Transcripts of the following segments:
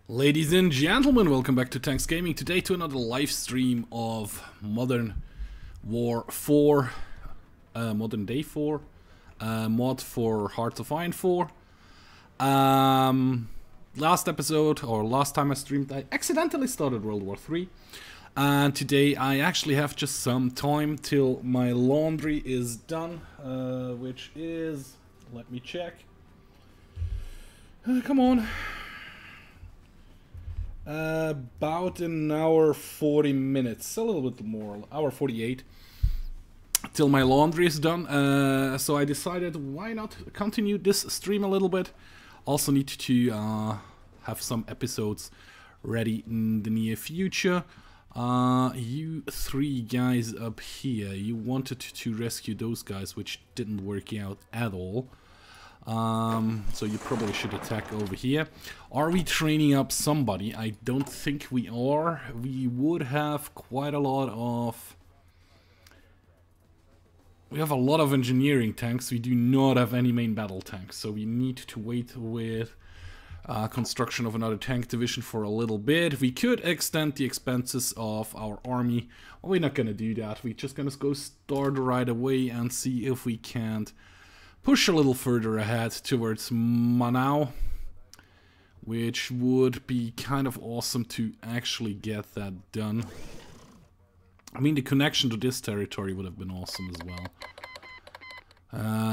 Ladies and gentlemen, welcome back to Tanks Gaming. Today to another live stream of Modern War 4, Modern Day 4, mod for Hearts of Iron 4. Last episode, or last time I streamed, I accidentally started World War 3. And today I actually have just some time till my laundry is done, which is, let me check. Come on. About an hour 40 minutes, a little bit more, hour 48 till my laundry is done. So I decided why not continue this stream a little bit. Also need to have some episodes ready in the near future. You three guys up here, you wanted to rescue those guys, which didn't work out at all. So you probably should attack over here. Are we training up somebody? I don't think we are. We would have quite a lot of... We have a lot of engineering tanks. We do not have any main battle tanks. So we need to wait with construction of another tank division for a little bit. We could extend the expenses of our army. Well, we're not going to do that. We're just going to go start right away and see if we can't push a little further ahead towards Manau, which would be kind of awesome to actually get that done. I mean, the connection to this territory would have been awesome as well.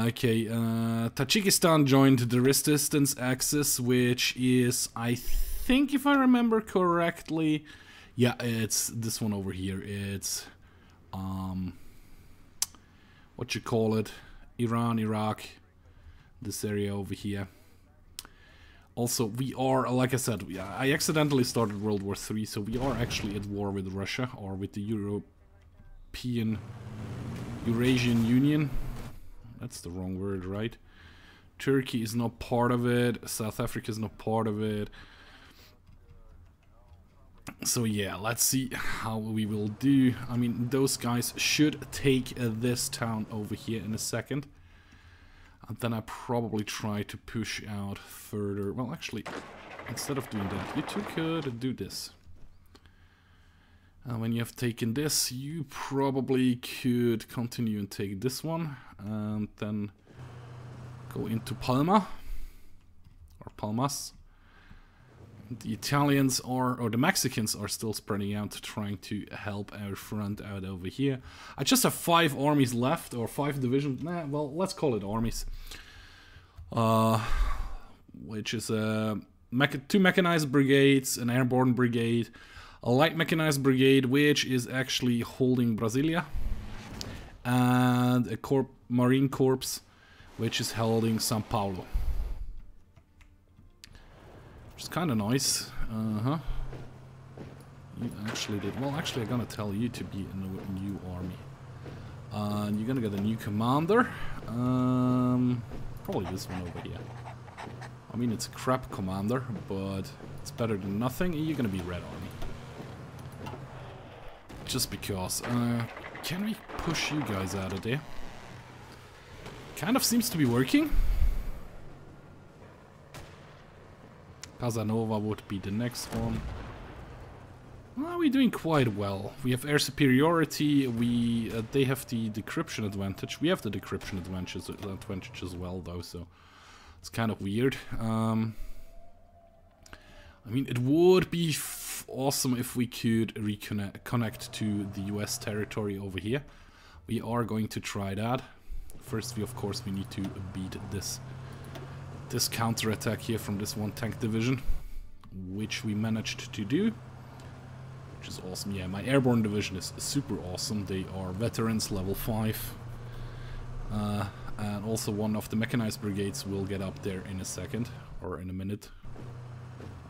Okay, Tajikistan joined the resistance axis, which is, I think, if I remember correctly, yeah, it's this one over here. It's, what you call it? Iran, Iraq, this area over here. Also, we are, like I said, I accidentally started World War 3, so we are actually at war with Russia, or with the Eurasian Union. That's the wrong word, right? Turkey is not part of it, South Africa is not part of it. So yeah, let's see how we will do. I mean, those guys should take this town over here in a second. And then I probably try to push out further. Well, actually, instead of doing that, you two could do this. And when you have taken this, you probably could continue and take this one. And then go into Palma. Or Palmas. The Italians are, or the Mexicans are still spreading out, trying to help our front out over here. I just have 5 armies left, or 5 divisions. Nah, well, let's call it armies. Which is 2 mechanized brigades, an airborne brigade, a light mechanized brigade, which is actually holding Brasilia, and a Marine Corps, which is holding Sao Paulo. Which is kind of nice. You actually did. Well, actually, I'm gonna tell you to be in a new army. You're gonna get a new commander. Probably this one over here. I mean, it's a crap commander, but it's better than nothing. You're gonna be red army. Just because. Can we push you guys out of there? Kind of seems to be working. Casanova would be the next one. Well, we're doing quite well. We have air superiority. They have the decryption advantage. We have the decryption advantage as well, though. So it's kind of weird. I mean, it would be awesome if we could connect to the US territory over here. We are going to try that. First, of course, we need to beat this counter-attack here from this one tank division, which we managed to do, which is awesome. Yeah, my airborne division is super awesome. They are veterans, level 5, and also one of the mechanized brigades will get up there in a second, or in a minute,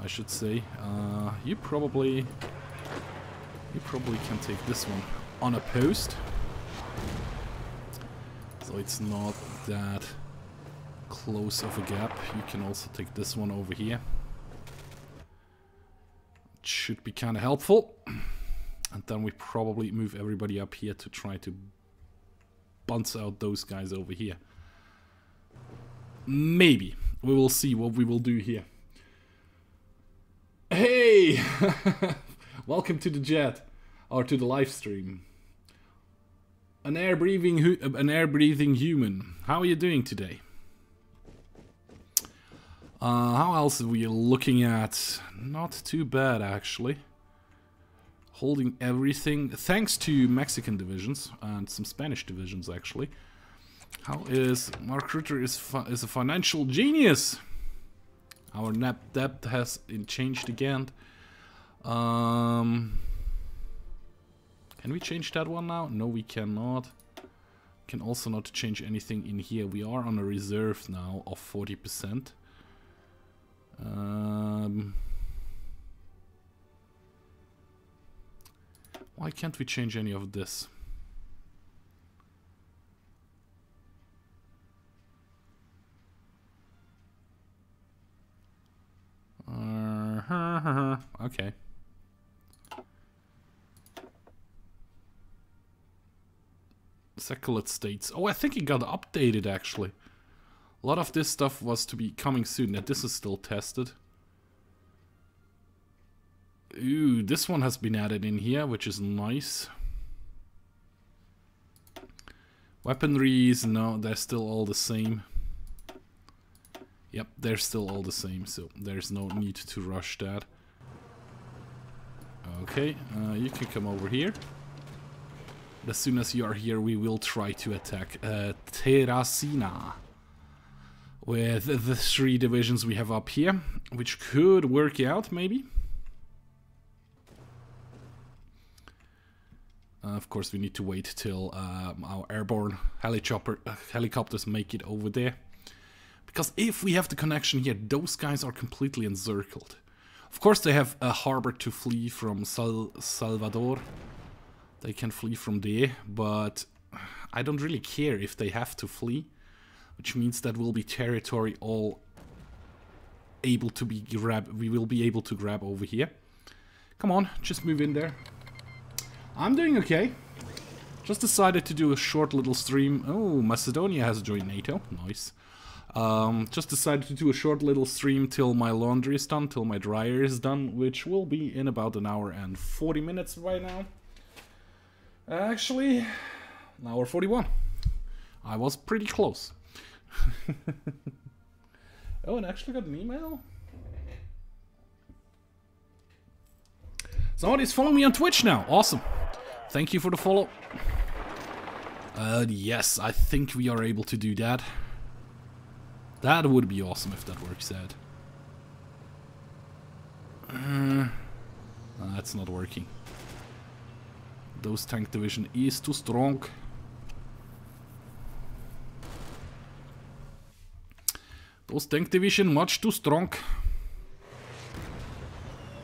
I should say. You probably can take this one unopposed, so it's not that close of a gap. You can also take this one over here. It should be kind of helpful. And then we probably move everybody up here to try to bounce out those guys over here. Maybe. We will see what we will do here. Hey! Welcome to the jet, or to the live stream. An air-breathing human. How are you doing today? How else are we looking at? Not too bad, actually. Holding everything, thanks to Mexican divisions and some Spanish divisions, actually. How is Mark Rutte is a financial genius? Our net debt has changed again. Can we change that one now? No, we cannot. Can also not change anything in here. We are on a reserve now of 40%. Why can't we change any of this? Okay. Secular states. Oh, I think it got updated actually. A lot of this stuff was to be coming soon. That this is still tested. Ooh, this one has been added in here, which is nice. Weaponries, no, they're still all the same. Yep, they're still all the same, so there's no need to rush that. Okay, you can come over here. As soon as you are here, we will try to attack Terracina with the 3 divisions we have up here, which could work out, maybe. Of course, we need to wait till our airborne helicopters make it over there. Because if we have the connection here, those guys are completely encircled. Of course, they have a harbor to flee from Salvador. They can flee from there, but I don't really care if they have to flee. Which means that will be territory all able to be grabbed. We will be able to grab over here. Come on, just move in there. I'm doing okay. Just decided to do a short little stream. Oh, Macedonia has joined NATO. Nice. Just decided to do a short little stream till my laundry is done, till my dryer is done, which will be in about an hour and 40 minutes right now. Actually, an hour 41. I was pretty close. Oh, and I actually got an email. Somebody's following me on Twitch now. Awesome. Thank you for the follow. Yes, I think we are able to do that. That would be awesome if that works out. That's not working. Those tank division is too strong. Those tank division much too strong.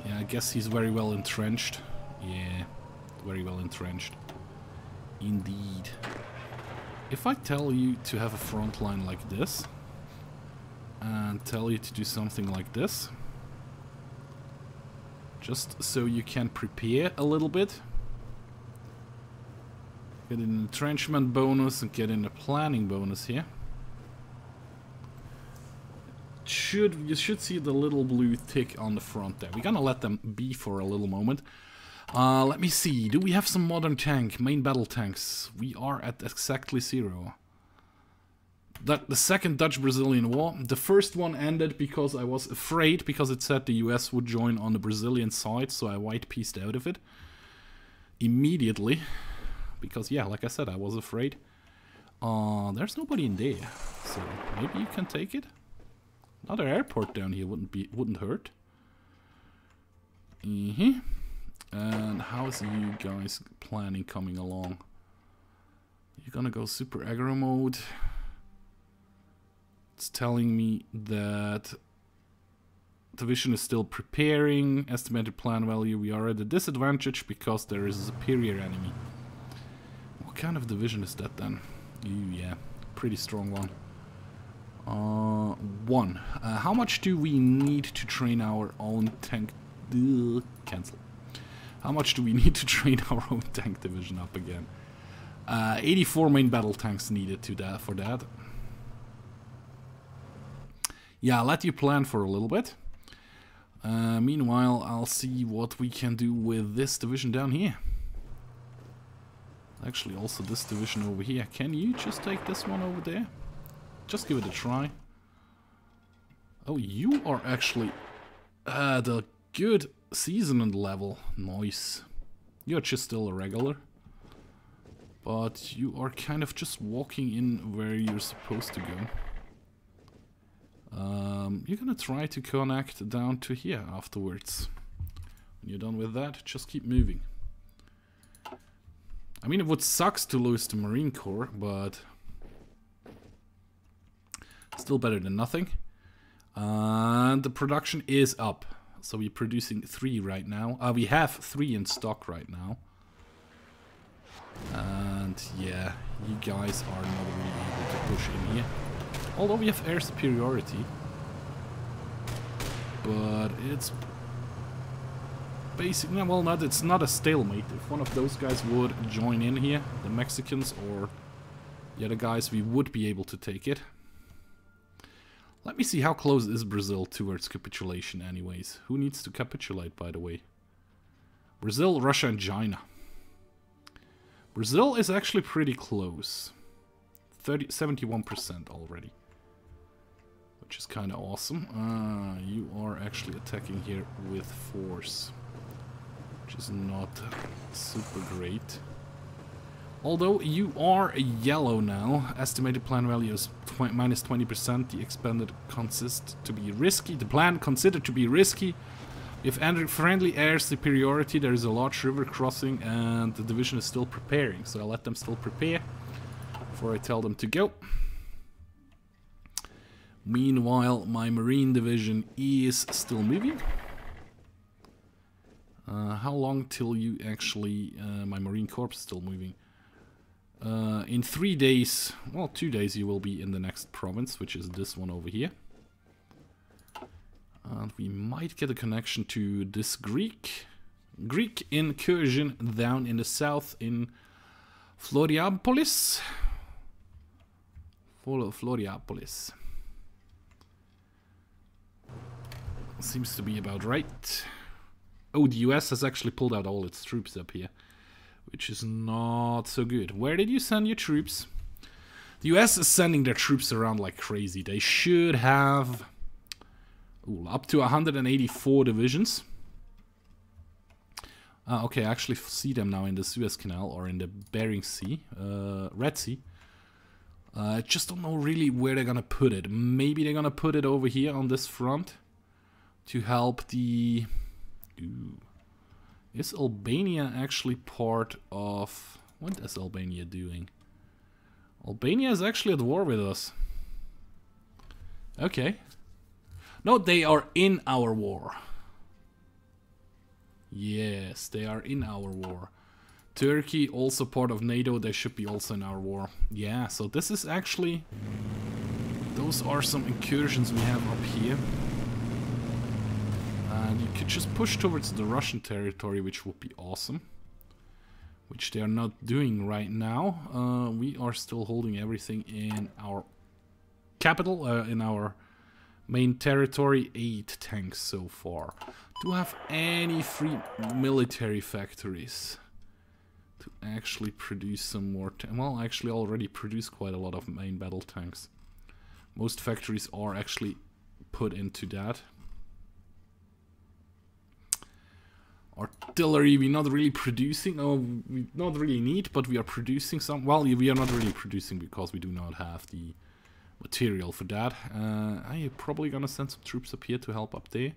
Yeah, I guess he's very well entrenched. Yeah, very well entrenched. Indeed. If I tell you to have a front line like this, and tell you to do something like this, just so you can prepare a little bit, get an entrenchment bonus and get in a planning bonus here. You should see the little blue tick on the front there. We're gonna let them be for a little moment. Let me see. Do we have some modern main battle tanks? We are at exactly 0. The second Dutch-Brazilian war. The first one ended because I was afraid, because it said the US would join on the Brazilian side, so I white-pieced out of it immediately. Because, yeah, like I said, I was afraid. There's nobody in there, so maybe you can take it. Another airport down here wouldn't hurt. And how's you guys planning coming along? You're gonna go super aggro mode. It's telling me that division is still preparing. Estimated plan value, we are at a disadvantage because there is a superior enemy. What kind of division is that then? Ooh, yeah, pretty strong one. 1. How much do we need to train our own tank? Cancel. How much do we need to train our own tank division up again? 84 main battle tanks needed for that. Yeah, I'll let you plan for a little bit. Meanwhile, I'll see what we can do with this division down here. Actually, also this division over here. Can you just take this one over there? Just give it a try. Oh, you are actually at a good seasoned level. Nice. You're just still a regular. But you are kind of just walking in where you're supposed to go. You're gonna try to connect down to here afterwards. When you're done with that, just keep moving. I mean, it would suck to lose the Marine Corps, but still better than nothing. And the production is up. So we're producing 3 right now. We have 3 in stock right now. And yeah, you guys are not really able to push in here. Although we have air superiority. But it's basically, well, it's not a stalemate. If one of those guys would join in here, the Mexicans or the other guys, we would be able to take it. Let me see how close is Brazil towards capitulation anyways. Who needs to capitulate, by the way? Brazil, Russia and China. Brazil is actually pretty close. 71% already. Which is kind of awesome. You are actually attacking here with force. Which is not super great. Although you are yellow now. Estimated plan value is minus 20%. The expanded consists to be risky. The plan considered to be risky. If friendly air superiority, there is a large river crossing and the division is still preparing. So I'll let them still prepare before I tell them to go. Meanwhile, my Marine division is still moving. How long till you actually... my Marine Corps is still moving. In 3 days, well, 2 days you will be in the next province, which is this one over here. And we might get a connection to this Greek incursion down in the south in Florianopolis. Florianopolis. Seems to be about right. Oh, the US has actually pulled out all its troops up here, which is not so good. Where did you send your troops? The US is sending their troops around like crazy. They should have up to 184 divisions. Okay, I actually see them now in the Suez Canal or in the Bering Sea, Red Sea. I just don't know really where they're gonna put it. Maybe they're gonna put it over here on this front to help the... Ooh. Is Albania actually part of... What is Albania doing? Albania is actually at war with us. Okay. No, they are in our war. Yes, they are in our war. Turkey, also part of NATO, they should be also in our war. Yeah, so this is actually... Those are some incursions we have up here. And you could just push towards the Russian territory, which would be awesome. Which they are not doing right now. We are still holding everything in our capital, in our main territory. 8 tanks so far. Do have any free military factories to actually produce some more? Well, I actually already produce quite a lot of main battle tanks. Most factories are actually put into that. Artillery, we're not really producing. Oh, we not really need, but we are producing some. Well, we are not really producing because we do not have the material for that. I'm probably gonna send some troops up here to help up there,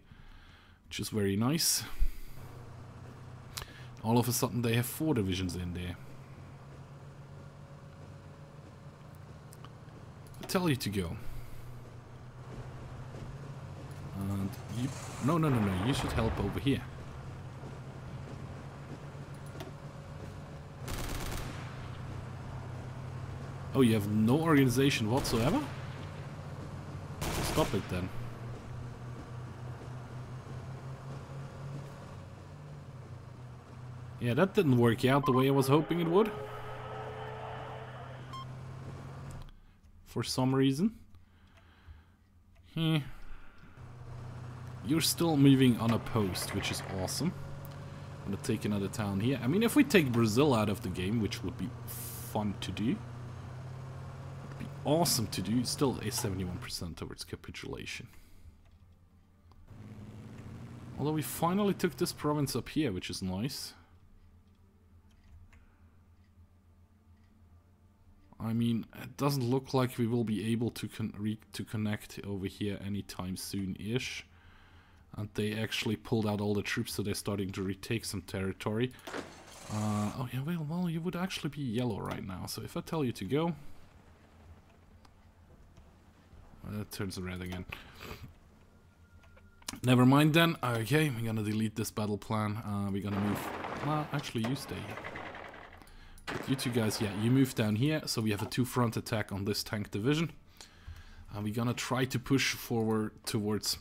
which is very nice. All of a sudden, they have 4 divisions in there. I tell you to go. And you... No, you should help over here. Oh, you have no organization whatsoever? Stop it then. Yeah, that didn't work out the way I was hoping it would. For some reason. You're still moving unopposed, which is awesome. I'm gonna take another town here. I mean, if we take Brazil out of the game, which would be fun to do, would be awesome to do, still a 71% towards capitulation. Although we finally took this province up here, which is nice. I mean, it doesn't look like we will be able to connect over here anytime soon-ish. And they actually pulled out all the troops, so they're starting to retake some territory. Oh yeah, well, you would actually be yellow right now. So if I tell you to go, it turns red again. Never mind then. Okay, we're gonna delete this battle plan. We're gonna move. Well, actually, you stay here. But you two guys, yeah, you move down here. So we have a two-front attack on this tank division. And we're gonna try to push forward towards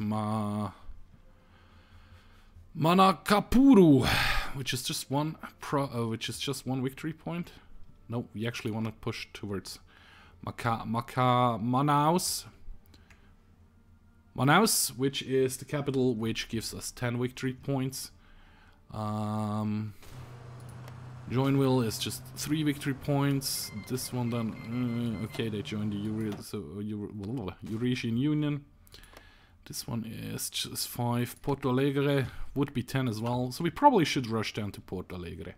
Manakapuru, which is just one victory point. No, we actually want to push towards Manaus. Manaus, which is the capital, which gives us 10 victory points. Joinville is just 3 victory points. This one then, okay, they joined the Eurasian Union. This one is just 5. Porto Alegre would be 10 as well. So we probably should rush down to Porto Alegre.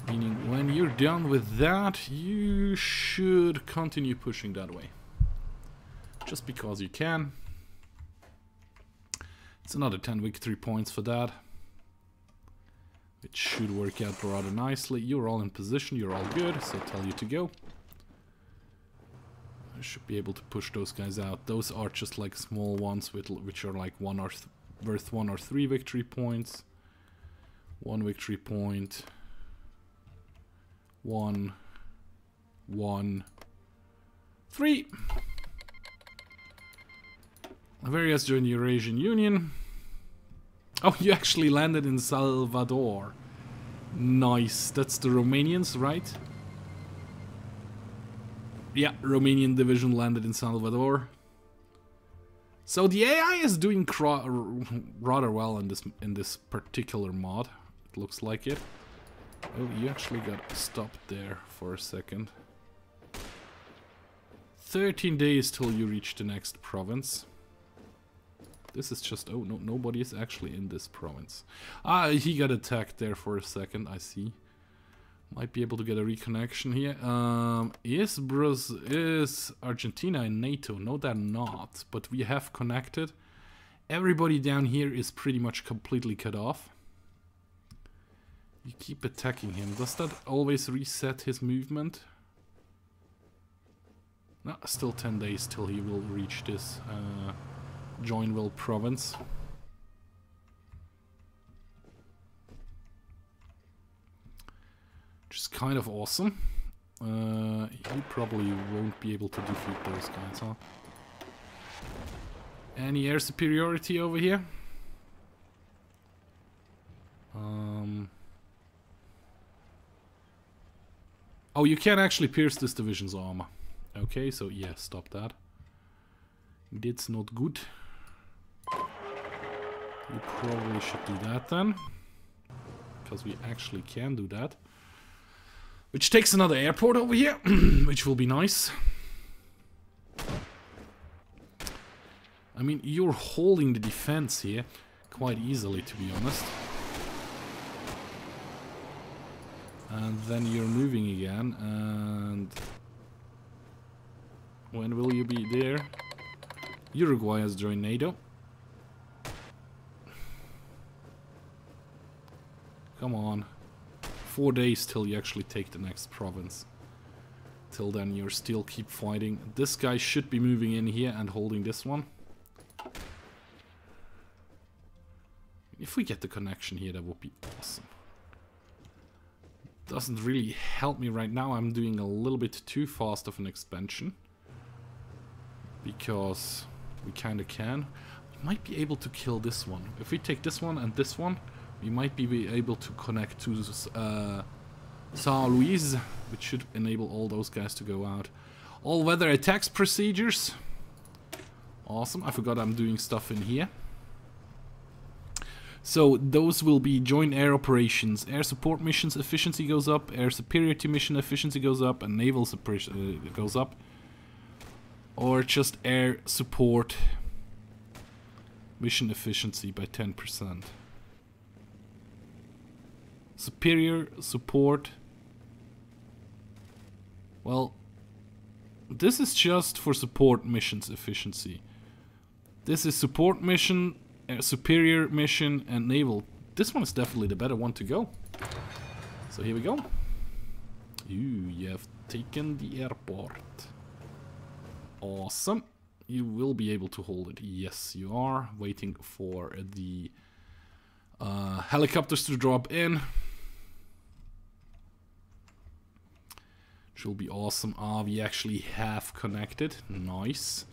Meaning, when you're done with that, you should continue pushing that way. Just because you can. It's another 10 victory points for that. It should work out rather nicely. You're all in position, you're all good, so I'll tell you to go. I should be able to push those guys out. Those are just like small ones which are like worth 1 or 3 victory points. 1 victory point. 1, 1, 3. Various joined the Eurasian Union. Oh, you actually landed in Salvador. Nice. That's the Romanians, right? Yeah, Romanian division landed in Salvador. So the AI is doing rather well in this particular mod. It looks like it. Oh, you actually got stopped there for a second. 13 days till you reach the next province. This is just... oh, no, nobody is actually in this province. Ah, he got attacked there for a second, I see. Might be able to get a reconnection here. Is Argentina in NATO? No, they're not. But we have connected. Everybody down here is pretty much completely cut off. You keep attacking him. Does that always reset his movement? No, still 10 days till he will reach this Joinville province. Which is kind of awesome. You probably won't be able to defeat those guys, huh? Any air superiority over here? Oh, you can actually pierce this division's armor. Okay, so yeah, stop that. That's not good. You probably should do that then. Because we actually can do that. Which takes another airport over here, which will be nice. I mean, you're holding the defense here quite easily, to be honest. And then you're moving again, and... when will you be there? Uruguay has joined NATO. Come on. 4 days till you actually take the next province. Till then you still keep fighting. This guy should be moving in here and holding this one. If we get the connection here, that would be awesome. Doesn't really help me right now. I'm doing a little bit too fast of an expansion. Because we kind of can. We might be able to kill this one. If we take this one and this one, we might be able to connect to São Luís, which should enable all those guys to go out. All-weather attacks procedures. Awesome. I forgot I'm doing stuff in here. So those will be joint air operations. Air support missions efficiency goes up, air superiority mission efficiency goes up, and naval suppression goes up. Or just air support mission efficiency by 10%. Superior support. Well, this is just for support missions efficiency. This is support mission, superior mission, and naval. This one is definitely the better one to go. So here we go. You have taken the airport. Awesome. You will be able to hold it. Yes, you are. Waiting for the helicopters to drop in. Which will be awesome. Ah, we actually have connected. Nice.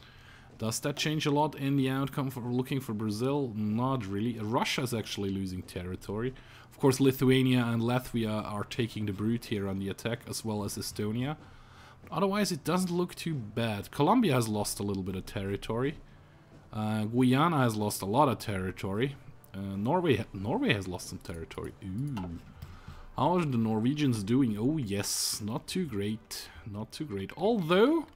Does that change a lot in the outcome for looking for Brazil? Not really. Russia is actually losing territory. Of course, Lithuania and Latvia are taking the brute here on the attack, as well as Estonia. Otherwise, it doesn't look too bad. Colombia has lost a little bit of territory. Guyana has lost a lot of territory. Norway has lost some territory. Ooh. How are the Norwegians doing? Oh yes, not too great. Not too great. Although,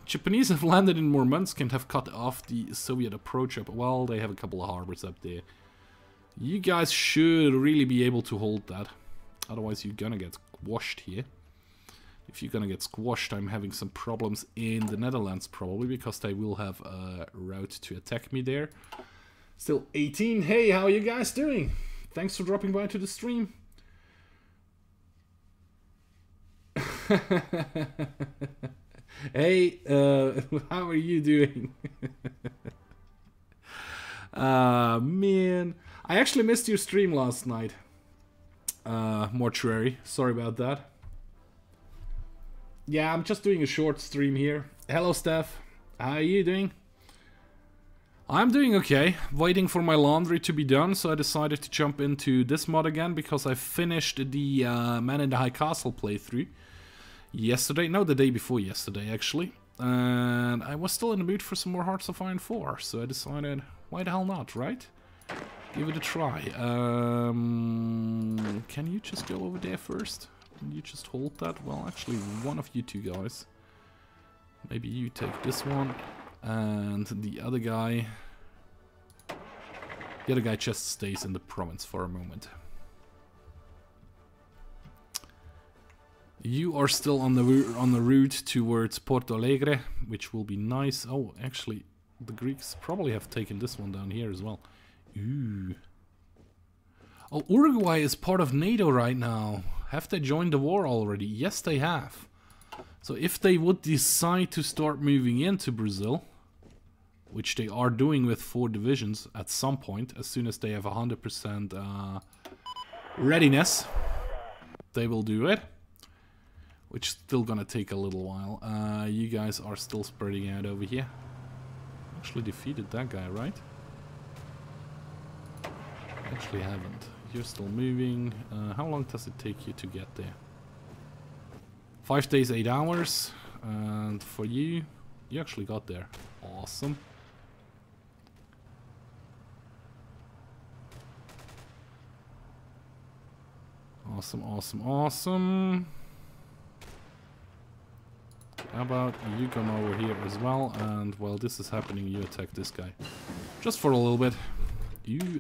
Japanese have landed in Murmansk and have cut off the Soviet approach up. Well, they have a couple of harbors up there. You guys should really be able to hold that. Otherwise, you're gonna get squashed here. If you're gonna get squashed, I'm having some problems in the Netherlands, probably, because they will have a route to attack me there. Still 18. Hey, how are you guys doing? Thanks for dropping by to the stream. Hey, how are you doing? Man, I actually missed your stream last night. Mortuary, sorry about that. Yeah, I'm just doing a short stream here. Hello, Steph. How are you doing? I'm doing okay. Waiting for my laundry to be done, so I decided to jump into this mod again because I finished the Man in the High Castle playthrough yesterday. No, the day before yesterday, actually. And I was still in the mood for some more Hearts of Iron 4, so I decided, why the hell not, right? Give it a try. Can you just go over there first? Can you just hold that? Well, actually, one of you two guys. Maybe you take this one. And the other guy just stays in the province for a moment. You are still on the route towards Porto Alegre, which will be nice. Oh, actually, the Greeks probably have taken this one down here as well. Ooh. Oh, Uruguay is part of NATO right now. Have they joined the war already? Yes, they have. So if they would decide to start moving into Brazil, which they are doing with 4 divisions at some point, as soon as they have 100% readiness, they will do it. Which is still gonna take a little while. You guys are still spreading out over here. Actually defeated that guy, right? Actually haven't. You're still moving. How long does it take you to get there? 5 days, 8 hours. And for you, you actually got there. Awesome. Awesome, awesome, awesome. How about you come over here as well, and while this is happening, you attack this guy. Just for a little bit.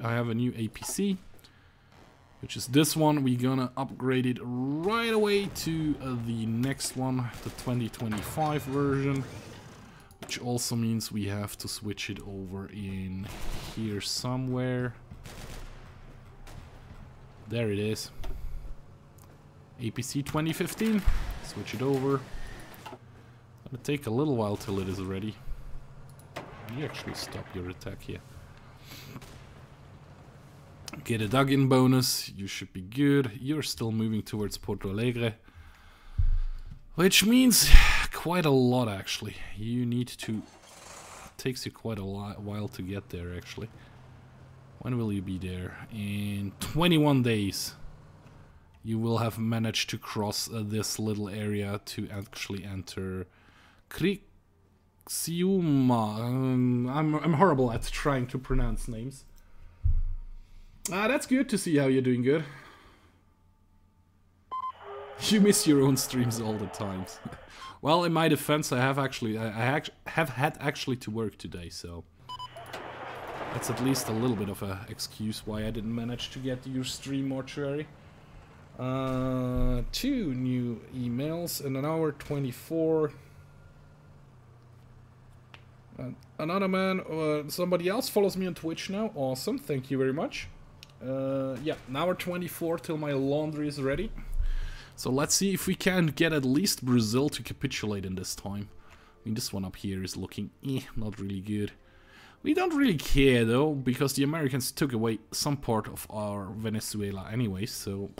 I have a new APC, which is this one. We're gonna upgrade it right away to the next one, the 2025 version. Which also means we have to switch it over in here somewhere. There it is. APC 2015. Switch it over. It'll take a little while till it is ready. You actually stop your attack here. Get a dug-in bonus. You should be good. You're still moving towards Porto Alegre. Which means quite a lot, actually. You need to... It takes you quite a while to get there, actually. When will you be there? In 21 days. You will have managed to cross this little area to actually enter Criciúma. I'm horrible at trying to pronounce names. Ah, that's good to see how you're doing good. You miss your own streams all the times. Well, in my defense, I have had actually to work today, so that's at least a little bit of an excuse why I didn't manage to get your stream mortuary. 2 new emails in an hour 24. Another man, somebody else follows me on Twitch now. Awesome, thank you very much. Yeah, an hour 24 till my laundry is ready. So let's see if we can get at least Brazil to capitulate in this time. I mean, this one up here is looking not really good. We don't really care though, because the Americans took away some part of our Venezuela anyway, so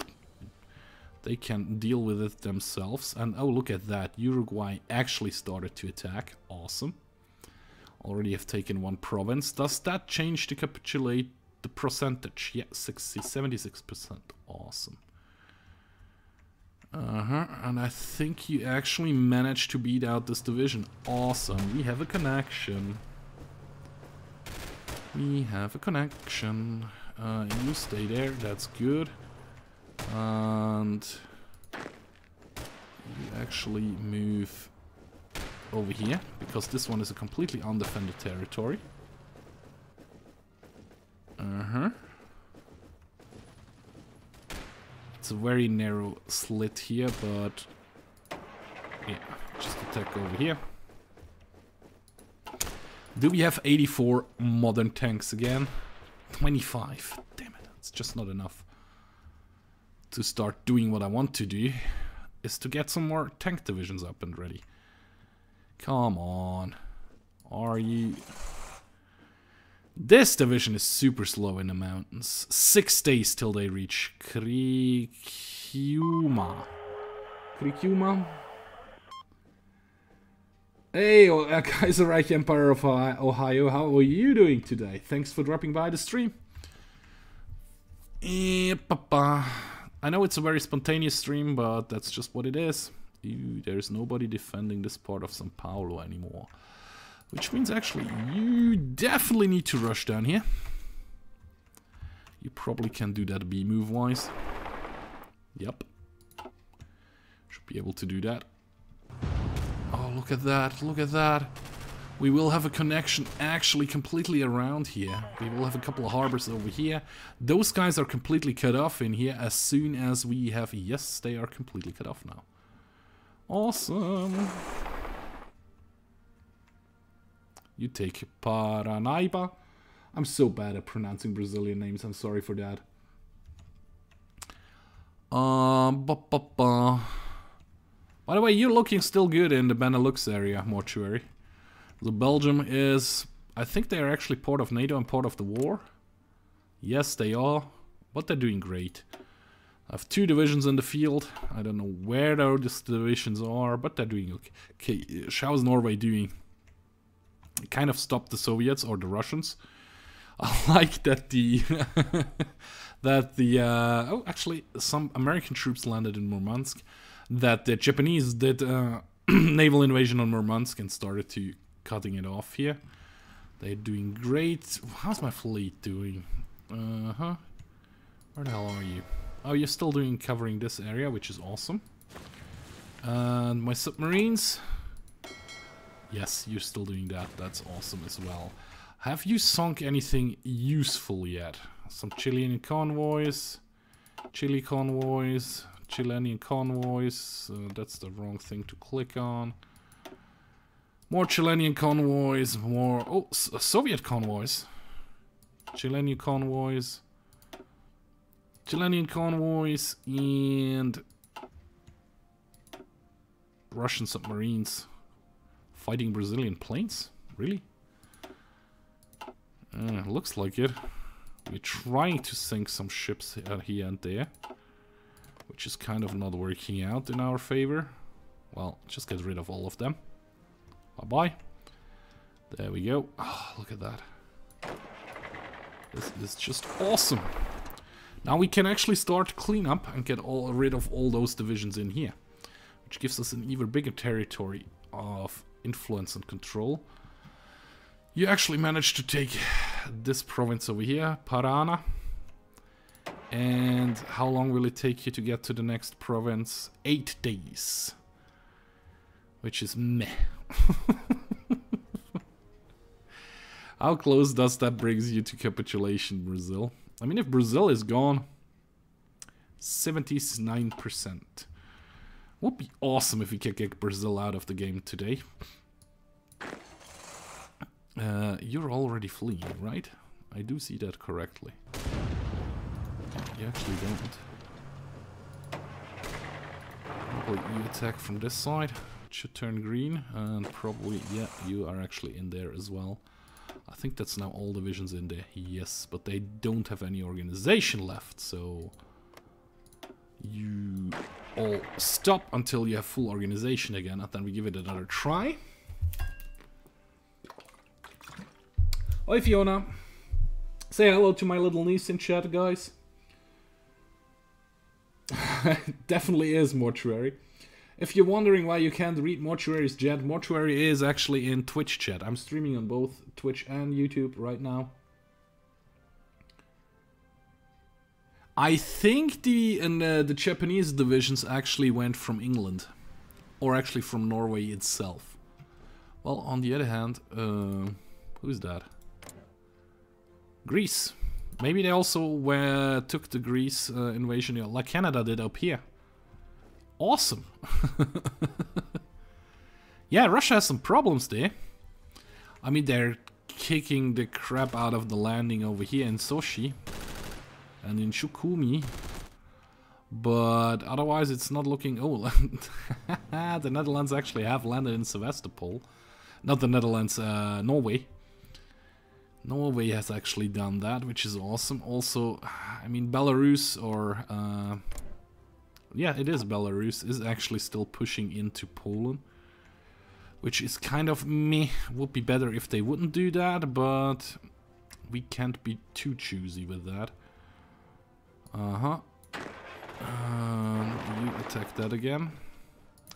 they can deal with it themselves. And oh, look at that, Uruguay actually started to attack. Awesome. Already have taken one province. Does that change to capitulate the percentage? Yeah, 76%. Awesome. And I think you actually managed to beat out this division. Awesome, we have a connection. We have a connection. You stay there, that's good. And you actually move over here, because this one is a completely undefended territory. It's a very narrow slit here, but yeah, just attack over here. Do we have 84 modern tanks again? 25. Damn it, it's just not enough to start doing what I want to do, is to get some more tank divisions up and ready. Come on. Are you... This division is super slow in the mountains. 6 days till they reach Criciúma. Criciúma? Hey, Kaiserreich Empire of Ohio, how are you doing today? Thanks for dropping by the stream. I know it's a very spontaneous stream, but that's just what it is. There's nobody defending this part of São Paulo anymore. Which means actually you definitely need to rush down here. You probably can do that B move wise. Yep. Should be able to do that. Oh, look at that, look at that. We will have a connection actually completely around here. We will have a couple of harbors over here. Those guys are completely cut off in here as soon as we have... Yes, they are completely cut off now. Awesome. You take Paranaíba. I'm so bad at pronouncing Brazilian names, I'm sorry for that. By the way, you're looking still good in the Benelux area, mortuary. So Belgium is... I think they are actually part of NATO and part of the war. Yes, they are. But they're doing great. I have 2 divisions in the field. I don't know where those divisions are, but they're doing okay. Okay, how's Norway doing? Kind of stopped the Soviets or the Russians. I like that the oh, actually some American troops landed in Murmansk. That the Japanese did naval invasion on Murmansk and started to cutting it off here. They're doing great. How's my fleet doing? Where the hell are you? Oh, you're still covering this area, which is awesome. And my submarines. Yes, you're still doing that. That's awesome as well. Have you sunk anything useful yet? Some Chilean convoys. Chile convoys. Chilean convoys. That's the wrong thing to click on. More Chilean convoys. More... Oh, Soviet convoys. Chilean convoys. Chilean convoys. And... Russian submarines. Fighting Brazilian planes? Really? Looks like it. We're trying to sink some ships here and there, which is kind of not working out in our favor. Well, just get rid of all of them. Bye-bye. There we go. Oh, look at that. This is just awesome. Now we can actually start to clean up and get rid of all those divisions in here, which gives us an even bigger territory of influence and control. You actually managed to take this province over here, Parana. And how long will it take you to get to the next province? 8 days. Which is meh. How close does that brings you to capitulation, Brazil? I mean, if Brazil is gone, 79%. Would be awesome if we could get Brazil out of the game today. You're already fleeing, right? I do see that correctly. You actually don't. Probably you attack from this side. It should turn green. And probably, yeah, you are actually in there as well. I think that's now all divisions in there. Yes, but they don't have any organization left, so... You all stop until you have full organization again, and then we give it another try. Oi, Fiona. Say hello to my little niece in chat, guys. Definitely is Mortuary. If you're wondering why you can't read Mortuary's chat, Mortuary is actually in Twitch chat. I'm streaming on both Twitch and YouTube right now. I think the Japanese divisions actually went from England. Or actually from Norway itself. Well, on the other hand, who's that? Greece. Maybe they also took the Greece invasion, like Canada did up here. Awesome. Yeah, Russia has some problems there. I mean, they're kicking the crap out of the landing over here in Sochi and in Sukhumi. But otherwise it's not looking... Oh, the Netherlands actually have landed in Sevastopol. Not the Netherlands, Norway. Norway has actually done that, which is awesome. Also, I mean, Belarus or... yeah, it is Belarus, is actually still pushing into Poland. Which is kind of meh. Would be better if they wouldn't do that, but we can't be too choosy with that. You attack that again.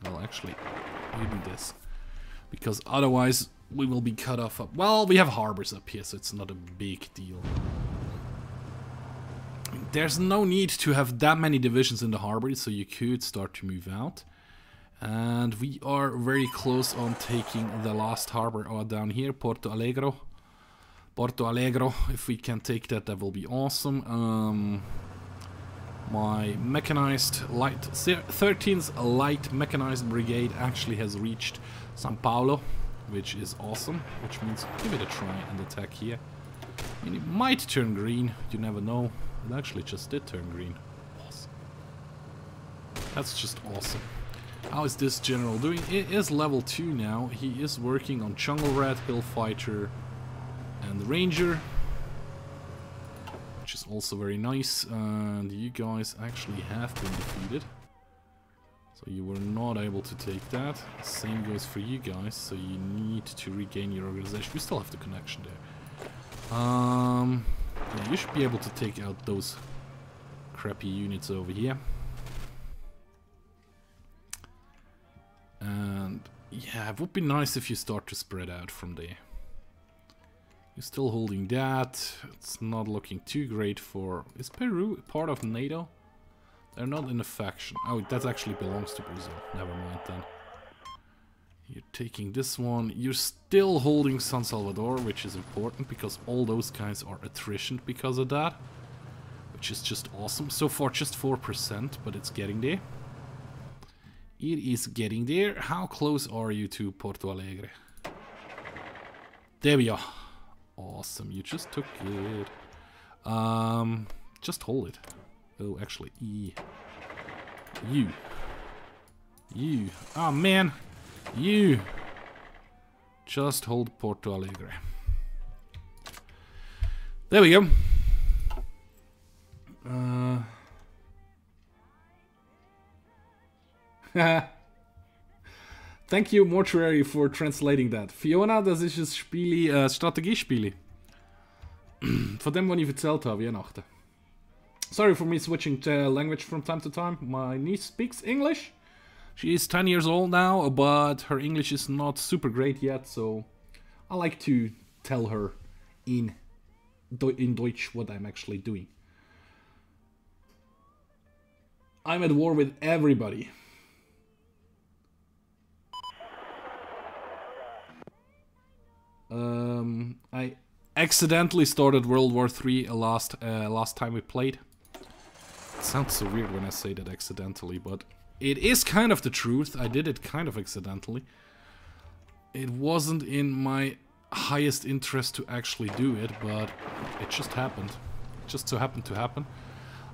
Well, actually, you do this. Because otherwise we will be cut off. Well, we have harbors up here, so it's not a big deal. There's no need to have that many divisions in the harbor, so you could start to move out. And we are very close on taking the last harbor down here, Porto Alegre. Porto Alegre, if we can take that, that will be awesome. My mechanized light, 13th light mechanized brigade actually has reached São Paulo, which is awesome, which means give it a try and attack here. I mean, it might turn green, you never know. It actually just did turn green. Awesome. That's just awesome. How is this general doing? It is level 2 now. He is working on Jungle Rat, Hill Fighter, and the Ranger, which is also very nice. And you guys actually have been defeated, so you were not able to take that. Same goes for you guys, so you need to regain your organization. We still have the connection there. Yeah, you should be able to take out those crappy units over here. And yeah, it would be nice if you start to spread out from there. You're still holding that. It's not looking too great for... Is Peru part of NATO? They're not in a faction. Oh, that actually belongs to Brazil. Never mind then. You're taking this one. You're still holding San Salvador, which is important because all those guys are attrition because of that. Which is just awesome. So far just 4%, but it's getting there. It is getting there. How close are you to Porto Alegre? There we are. Awesome, you just took it. Just hold it. Oh, actually, E. You. Oh, man. You. Just hold Porto Alegre. There we go. Thank you, Mortuary, for translating that. Fiona, das ist ein Spiel, Strategiespiel. Von dem, was ich erzählt habe, Weihnachten. Sorry for me switching language from time to time. My niece speaks English. She is 10 years old now, but her English is not super great yet, so I like to tell her in Deutsch what I'm actually doing. I'm at war with everybody. I accidentally started World War III last time we played. It sounds so weird when I say that accidentally, but it is kind of the truth. I did it kind of accidentally. It wasn't in my highest interest to actually do it, but it just happened. It just so happened to happen.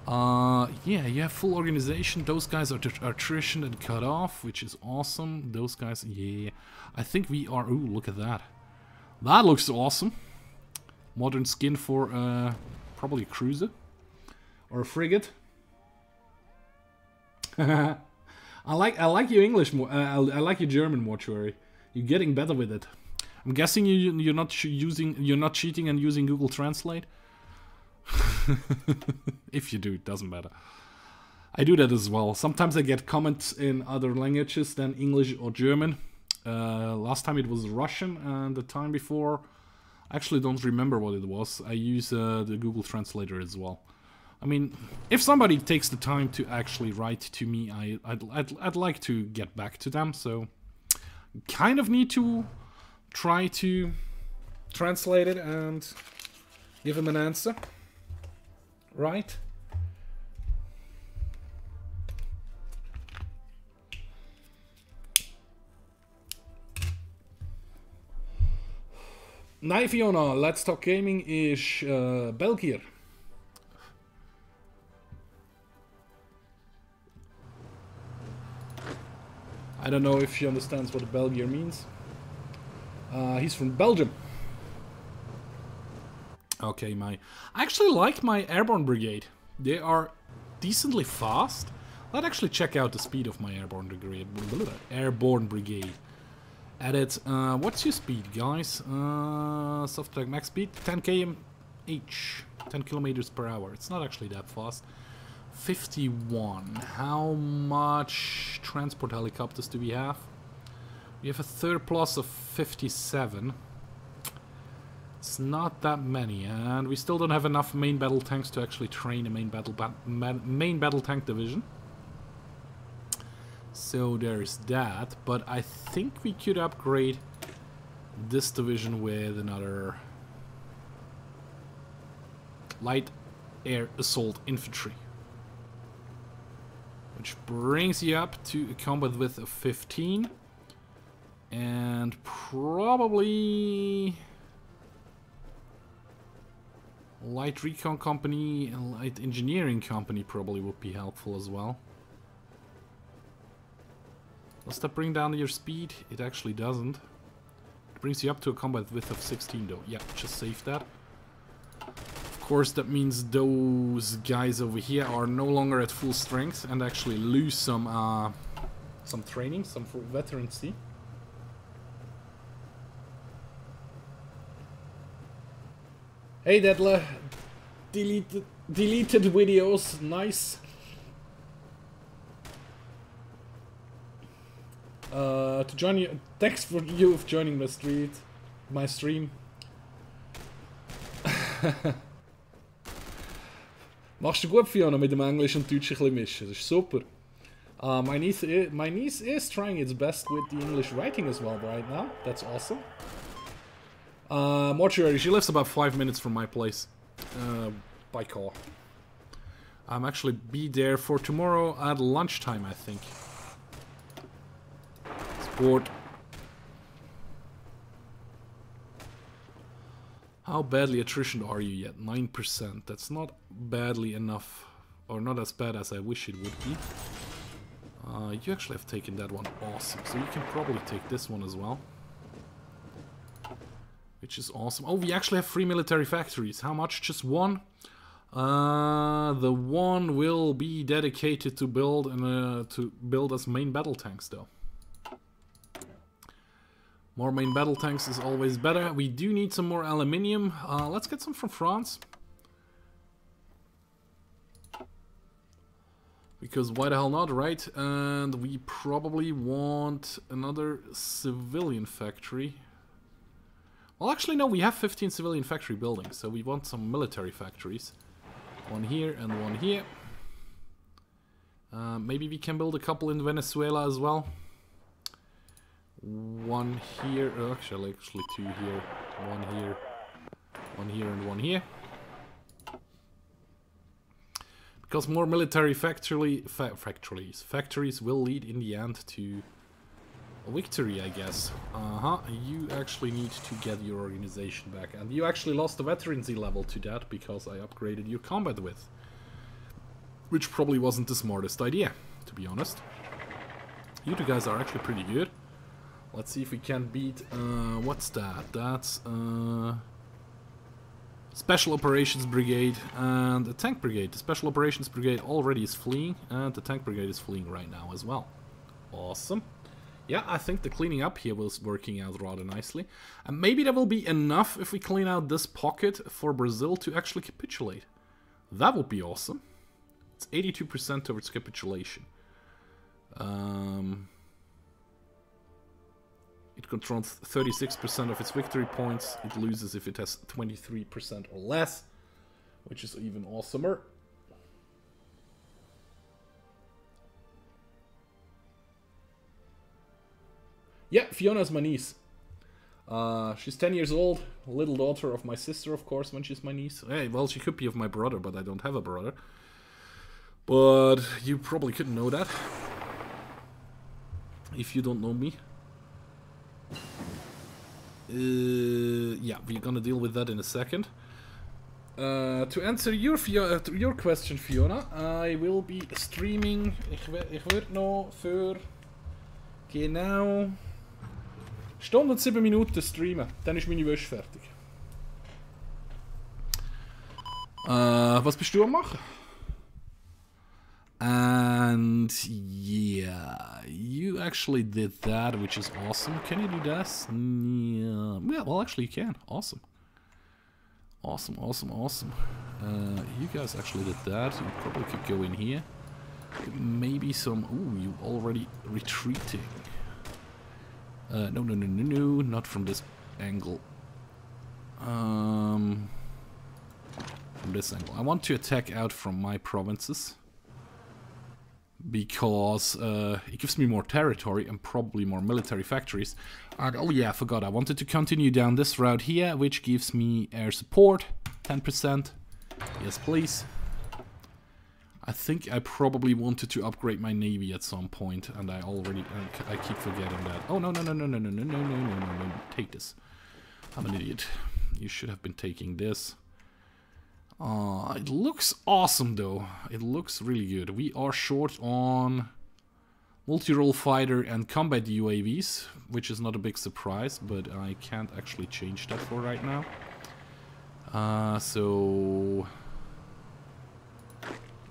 Yeah, you have full organization. Those guys are attrition and cut off, which is awesome. Those guys, yeah. I think we are... Ooh, look at that. That looks awesome. Modern skin for probably a cruiser. Or a frigate. I like your English more. I like your German mortuary. You're getting better with it. I'm guessing you're not cheating and using Google Translate. If you do, it doesn't matter. I do that as well. Sometimes I get comments in other languages than English or German. Last time it was Russian, and the time before, I actually don't remember what it was. I use the Google Translator as well. I mean, if somebody takes the time to actually write to me, I'd like to get back to them. So, kind of need to try to translate it and give them an answer, right? Nej, Fiona, Let's Talk Gaming is Belgier. I don't know if she understands what Belgier means. He's from Belgium. Okay, I actually like my airborne brigade. They are decently fast. Let's actually check out the speed of my airborne brigade. Edit. What's your speed, guys? Soft track max speed 10 km/h, 10 kilometers per hour. It's not actually that fast. 51. How much transport helicopters do we have? We have a third plus of 57. It's not that many, and we still don't have enough main battle tanks to actually train a main battle tank division. So there's that, but I think we could upgrade this division with another light air assault infantry, which brings you up to a combat width of 15, and probably light recon company and light engineering company probably would be helpful as well. Does that bring down your speed? It actually doesn't. It brings you up to a combat width of 16 though. Yeah, just save that. Of course, that means those guys over here are no longer at full strength and actually lose some training, some veterancy. Hey Dedla, deleted videos, nice. To join you, thanks for you of joining my stream. Machst du gut, Fiona, mit dem Englisch und Deutsch ein bisschen mischen, das ist super. My niece is trying its best with the English writing as well right now, that's awesome. Mortuary, she lives about 5 minutes from my place, by car. I'm actually be there for tomorrow at lunchtime, I think. Sport. How badly attrition are you yet? 9%. That's not badly enough, or not as bad as I wish it would be. You actually have taken that one, awesome. So you can probably take this one as well. Which is awesome. Oh, we actually have 3 military factories. How much? Just one? The one will be dedicated to build as main battle tanks, though. More main battle tanks is always better. We do need some more aluminium. Let's get some from France. Because why the hell not, right? And we probably want another civilian factory. Well, actually, no, we have 15 civilian factory buildings, so we want some military factories. One here and one here. Maybe we can build a couple in Venezuela as well. One here, actually two here, one here and one here. Because more military factories will lead in the end to a victory, I guess. You actually need to get your organization back. And you actually lost the veterancy level to that because I upgraded your combat width. Which probably wasn't the smartest idea, to be honest. You two guys are actually pretty good. Let's see if we can beat, what's that? That's, Special Operations Brigade and the Tank Brigade. The Special Operations Brigade already is fleeing, and the Tank Brigade is fleeing right now as well. Awesome. Yeah, I think the cleaning up here was working out rather nicely. And maybe that will be enough if we clean out this pocket for Brazil to actually capitulate. That would be awesome. It's 82% towards capitulation. It controls 36% of its victory points. It loses if it has 23% or less, which is even awesomer. Yeah, Fiona's my niece. She's 10 years old, little daughter of my sister, of course, when she's my niece. Hey, well, she could be of my brother, but I don't have a brother. But you probably couldn't know that if you don't know me. Yeah, we're gonna deal with that in a second. To answer your question, Fiona, I will be streaming. Ich würde noch für genau Stunde und 7 Minuten streamen. Dann ist meine Wäsche fertig. Was bist du am machen? And yeah, you actually did that, which is awesome. Can you do this? Yeah, well, actually you can. Awesome. Awesome. You guys actually did that. You probably could go in here. Maybe some... Ooh, you already retreating. No, not from this angle. From this angle. I want to attack out from my provinces. Because it gives me more territory and probably more military factories. And oh yeah, I forgot, I wanted to continue down this route here, which gives me air support, 10%. Yes, please. I think I probably wanted to upgrade my navy at some point, and I already, I keep forgetting that. Oh, no, take this. I'm an idiot. You should have been taking this. It looks awesome though. It looks really good. We are short on multi-role fighter and combat UAVs, which is not a big surprise, but I can't actually change that for right now. So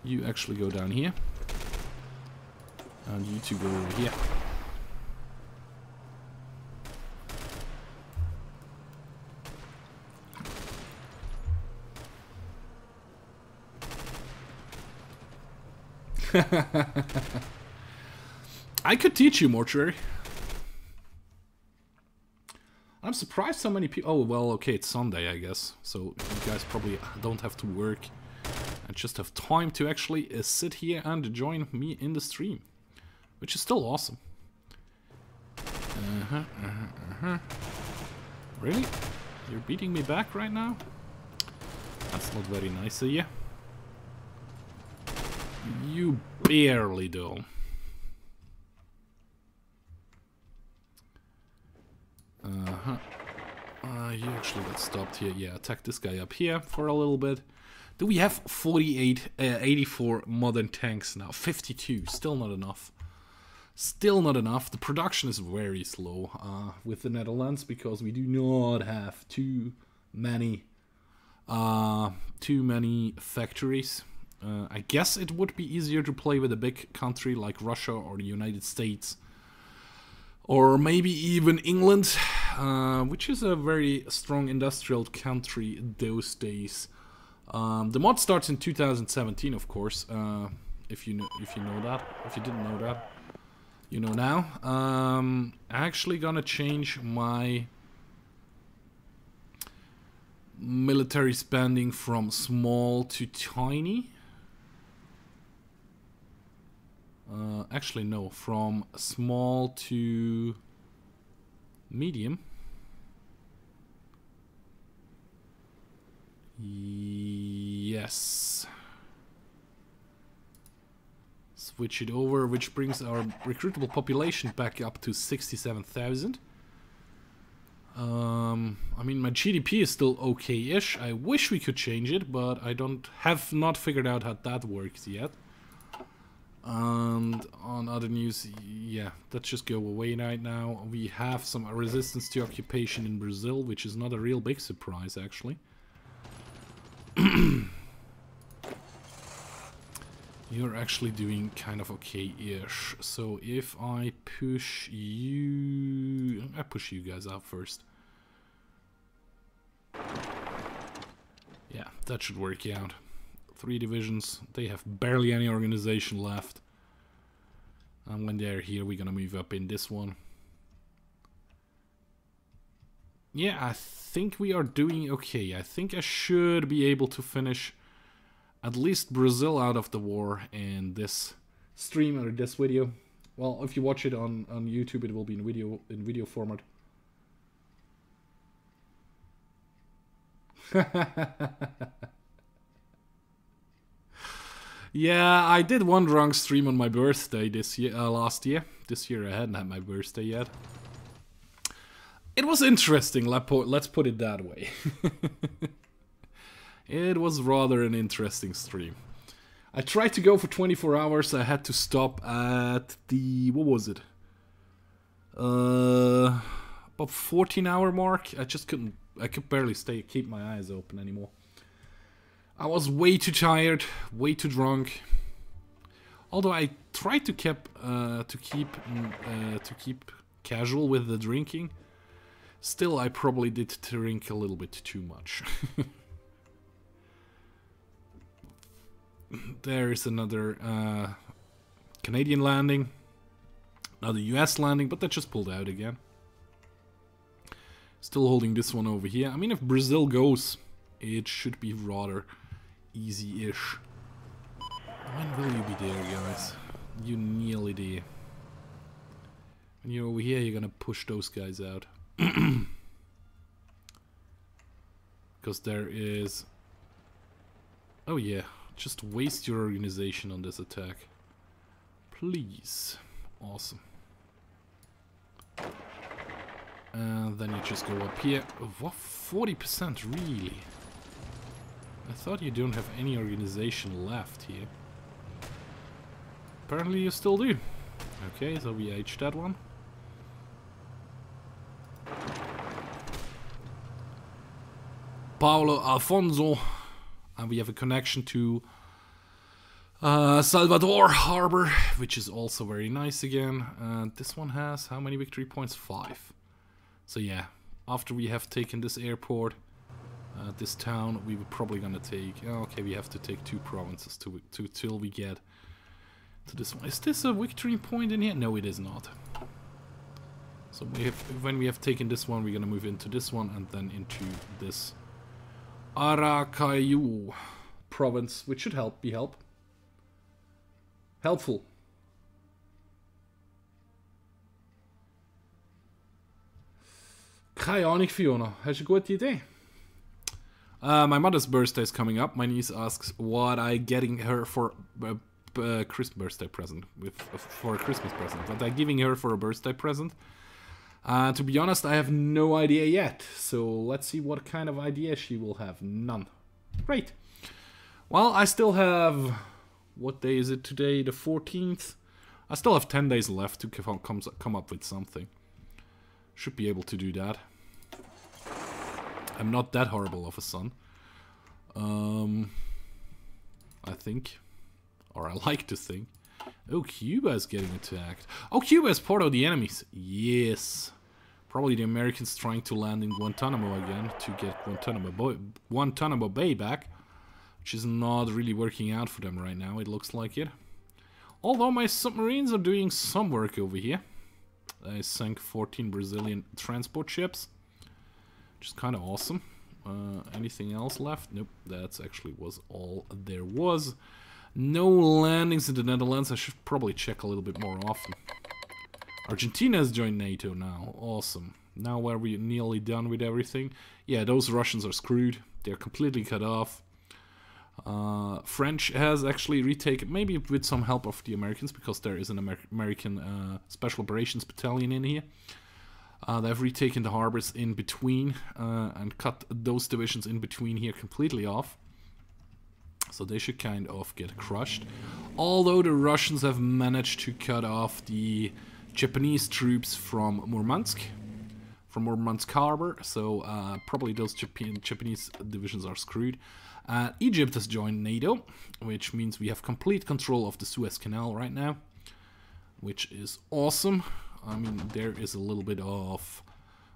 you actually go down here, and you two go over here. I could teach you mortuary. I'm surprised so many people... Oh, well, okay, it's Sunday, I guess. So you guys probably don't have to work and just have time to actually sit here and join me in the stream. Which is still awesome. Really? You're beating me back right now? That's not very nice of you. You barely do. You actually got stopped here. Yeah, attack this guy up here for a little bit. Do we have 84 modern tanks now? 52. Still not enough. Still not enough. The production is very slow with the Netherlands because we do not have too many factories. I guess it would be easier to play with a big country like Russia or the United States. Or maybe even England, which is a very strong industrial country those days. The mod starts in 2017, of course. If you know that, if you didn't know that, you know now. I'm actually gonna change my military spending from small to tiny. Actually, no. From small to medium. Yes. Switch it over, which brings our recruitable population back up to 67,000. I mean, my GDP is still okay-ish. I wish we could change it, but I have not figured out how that works yet. And on other news, yeah, let's just go away right now. We have some resistance to occupation in Brazil, which is not a real big surprise, actually. You're actually doing kind of okay-ish. So if I push you... I push you guys out first. Yeah, that should work out. 3 divisions. They have barely any organization left. And when they're here, we're gonna move up in this one. Yeah, I think we are doing okay. I think I should be able to finish at least Brazil out of the war in this stream or this video. Well, if you watch it on YouTube, it will be in video format. Yeah, I did one drunk stream on my birthday this year, last year. This year I hadn't had my birthday yet. It was interesting, let's put it that way. It was rather an interesting stream. I tried to go for 24 hours, I had to stop at the... what was it? About 14-hour mark. I just couldn't... I could barely keep my eyes open anymore. I was way too tired, way too drunk. Although I tried to keep casual with the drinking, still I probably did drink a little bit too much. There is another Canadian landing, another US landing, but that just pulled out again. Still holding this one over here. I mean, if Brazil goes, it should be rather easy-ish. When will you be there, guys? You nearly there. When you're over here, you're gonna push those guys out. Because there is... oh yeah, just waste your organization on this attack. Please. Awesome. And then you just go up here. What? 40% really? I thought you don't have any organization left here. Apparently you still do. Okay, so we H that one. Paulo Alfonso. And we have a connection to Salvador Harbor, which is also very nice again. This one has how many victory points? 5. So yeah, after we have taken this airport, this town, we were probably gonna take... okay, we have to take 2 provinces till we get to this one. Is this a victory point in here? No, it is not. So when we have taken this one, we're gonna move into this one and then into this Aracaju province, which should be helpful. Keine Ahnung, Fiona. Hast du eine gute Idee? My mother's birthday is coming up. My niece asks what I getting her for a Christmas birthday present. For a Christmas present. What I giving her for a birthday present? To be honest, I have no idea yet. So let's see what kind of idea she will have. None. Great. Well, I still have... what day is it today? The 14th? I still have 10 days left to come up with something. Should be able to do that. I'm not that horrible of a son. I think. Or I like to think. Oh, Cuba is getting attacked. Oh, Cuba is part of the enemies. Yes. Probably the Americans trying to land in Guantanamo again to get Guantanamo Bay back. Which is not really working out for them right now, it looks like it. Although my submarines are doing some work over here. I sank 14 Brazilian transport ships. Which is kind of awesome. Anything else left? Nope, that's actually was all there was. No landings in the Netherlands. I should probably check a little bit more often. Argentina has joined NATO now. Awesome. Now are we nearly done with everything? Yeah, those Russians are screwed. They're completely cut off. French has actually retaken, maybe with some help of the Americans, because there is an American Special Operations Battalion in here. They've retaken the harbors in between and cut those divisions in between here completely off. So they should kind of get crushed. Although the Russians have managed to cut off the Japanese troops from Murmansk Harbor. So probably those Japanese divisions are screwed. Egypt has joined NATO, which means we have complete control of the Suez Canal right now, which is awesome. I mean, there is a little bit of,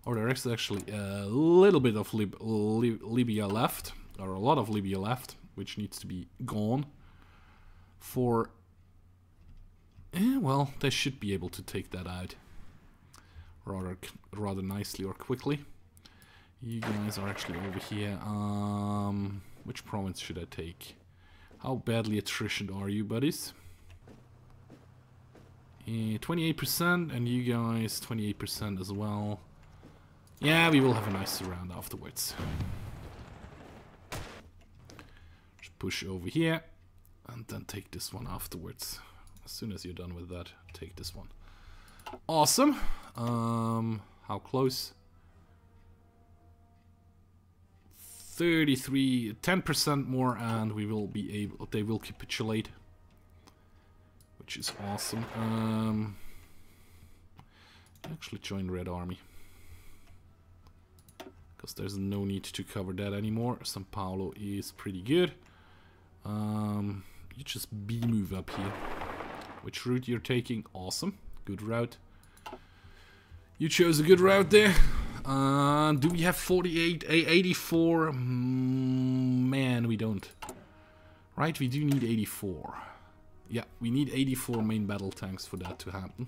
or there is actually a little bit of Libya left, or a lot of Libya left, which needs to be gone for, well, they should be able to take that out rather nicely or quickly. You guys are actually over here. Which province should I take? How badly attritioned are you, buddies? 28%, and you guys 28% as well. Yeah, we will have a nice round afterwards. Just push over here, and then take this one afterwards. As soon as you're done with that, take this one. Awesome. How close? 33, 10% more, and we will be able. They will capitulate, which is awesome. Actually, join Red Army because there's no need to cover that anymore. São Paulo is pretty good. You just B-move up here. Which route you're taking? Awesome, good route. You chose a good route there. Do we have 48, 84? Man, we don't. Right, we do need 84. Yeah, we need 84 main battle tanks for that to happen.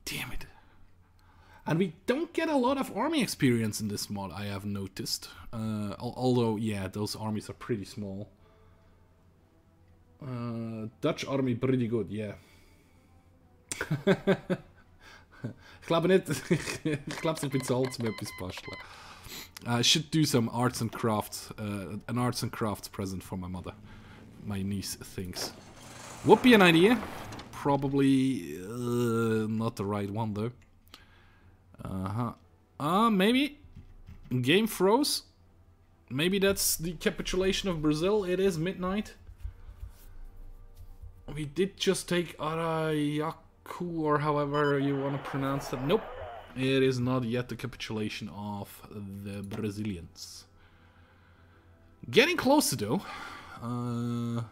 Damn it. And we don't get a lot of army experience in this mod, I have noticed. Although, yeah, those armies are pretty small. Dutch army pretty good, yeah. Ich glaube nicht, ich glaube, ich bezahlt zum etwas basteln. I should do some arts and crafts, an arts and crafts present for my mother. My niece thinks. Would be an idea. Probably not the right one though. Maybe. Game froze. Maybe that's the capitulation of Brazil. It is midnight. We did just take Arayaku, or however you want to pronounce that. Nope. It is not yet the capitulation of the Brazilians. Getting closer though. 8%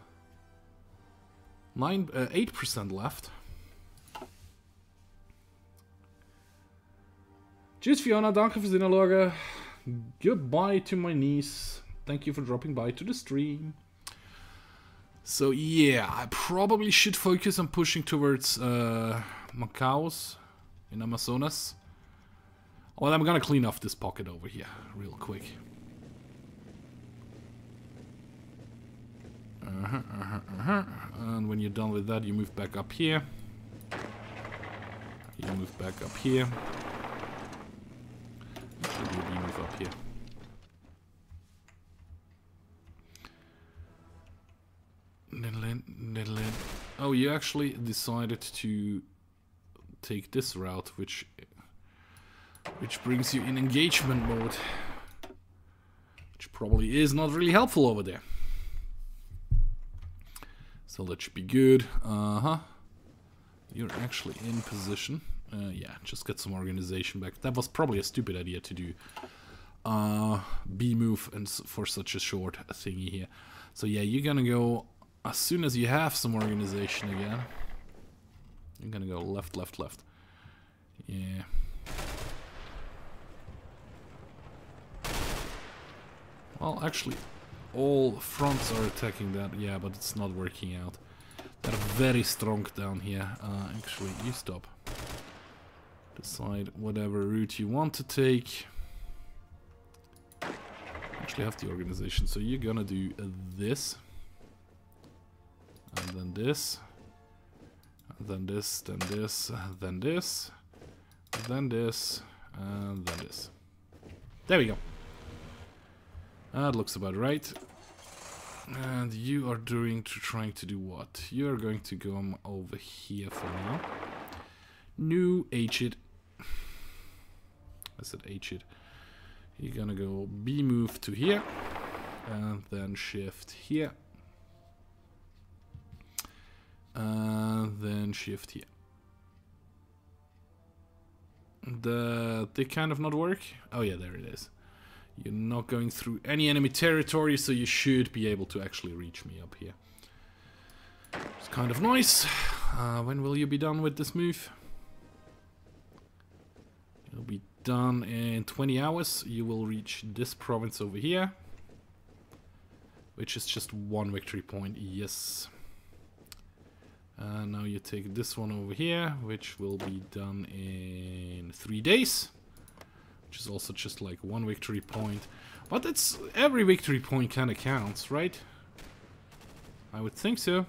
left. Tschüss Fiona, danke fürs Inloggen. Goodbye to my niece. Thank you for dropping by to the stream. So yeah, I probably should focus on pushing towards Manaus in Amazonas. Well, I'm gonna clean off this pocket over here real quick. And when you're done with that, you move back up here. You move back up here. You move up here. Oh, you actually decided to take this route, which brings you in engagement mode, which probably is not really helpful over there. So that should be good. You're actually in position. Yeah, just get some organization back. That was probably a stupid idea to do. B-move and for such a short thingy here. So yeah, you're gonna go as soon as you have some organization again. You're gonna go left, left, left. Yeah. Well, actually, all fronts are attacking that. Yeah, but it's not working out. They're very strong down here. Actually, you stop. Decide whatever route you want to take. actually have the organization. So you're gonna do this. And then this. And then this, then this, then this. Then this, and then this. There we go. That looks about right. And you are trying to do what? You are going to go over here for now. New H-it. I said H-it. You're gonna go B move to here. And then shift here. And then shift here. They kind of not work? Oh yeah, there it is. You're not going through any enemy territory, so you should be able to actually reach me up here. It's kind of nice. When will you be done with this move? You'll be done in 20 hours. You will reach this province over here, which is just 1 victory point. Yes. Now you take this one over here, which will be done in 3 days. Which is also just like 1 victory point. But it's every victory point kind of counts, right? I would think so.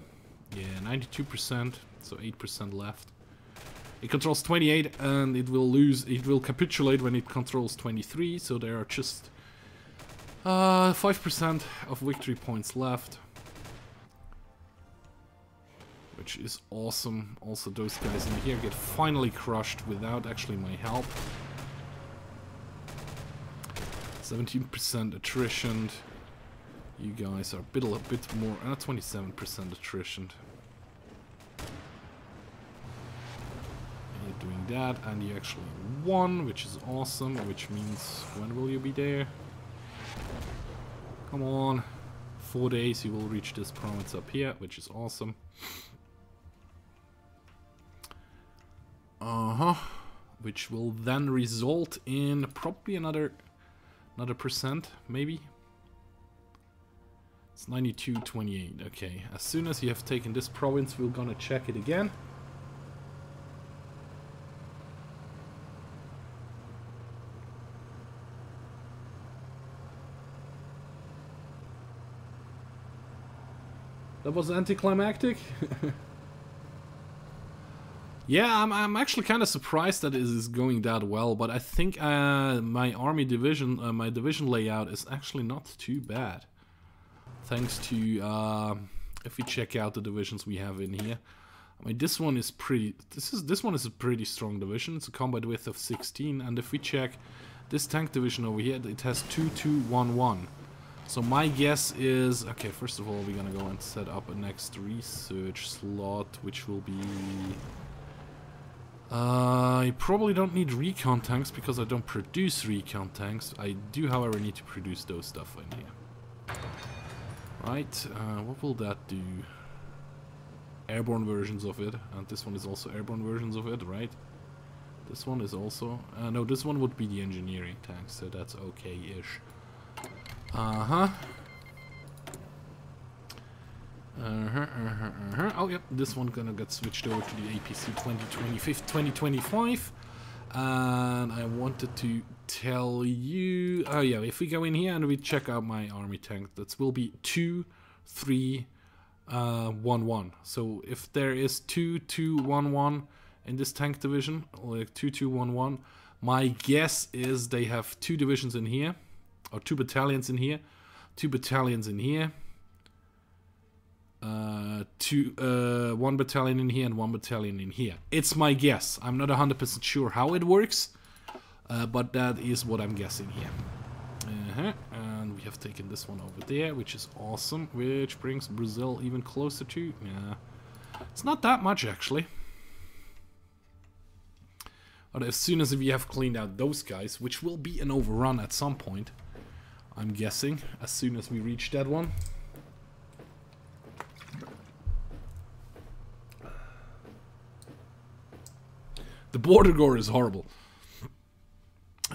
Yeah, 92%, so 8% left. It controls 28 and it will capitulate when it controls 23, so there are just 5% of victory points left. Which is awesome. Also those guys in here get finally crushed without actually my help. 17% attrition. You guys are a bit more, 27% attrition. You're doing that, and you actually won, which is awesome. Which means, when will you be there? Come on, 4 days. You will reach this province up here, which is awesome. Which will then result in probably another percent, maybe. It's 92.28. Okay, as soon as you have taken this province, we're gonna check it again. That was anticlimactic. Yeah, I'm actually kind of surprised that it is going that well, but I think my army division, my division layout is actually not too bad. Thanks to, if we check out the divisions we have in here. I mean, this one is pretty, this one is a pretty strong division. It's a combat width of 16, and if we check this tank division over here, it has 2211. So my guess is, okay, first of all, we're gonna go and set up a next research slot, which will be... I probably don't need recon tanks because I don't produce recon tanks. I do, however, need to produce those stuff in here. Right, what will that do? Airborne versions of it, and this one is also airborne versions of it, right? This one is also... no, this one would be the engineering tanks, so that's okay-ish. Oh, yep, this one gonna get switched over to the APC 2025. And I wanted to tell you... Oh, yeah, if we go in here and we check out my army tank, that will be 2311. So if there is 2211 in this tank division, like 2211, my guess is they have 2 divisions in here, or 2 battalions in here, 2 battalions in here. 1 battalion in here and 1 battalion in here. It's my guess. I'm not 100% sure how it works, but that is what I'm guessing here. And we have taken this one over there, which is awesome, which brings Brazil even closer to... Yeah, it's not that much actually. But as soon as we have cleaned out those guys, which will be an overrun at some point, I'm guessing, as soon as we reach that one. The border gore is horrible.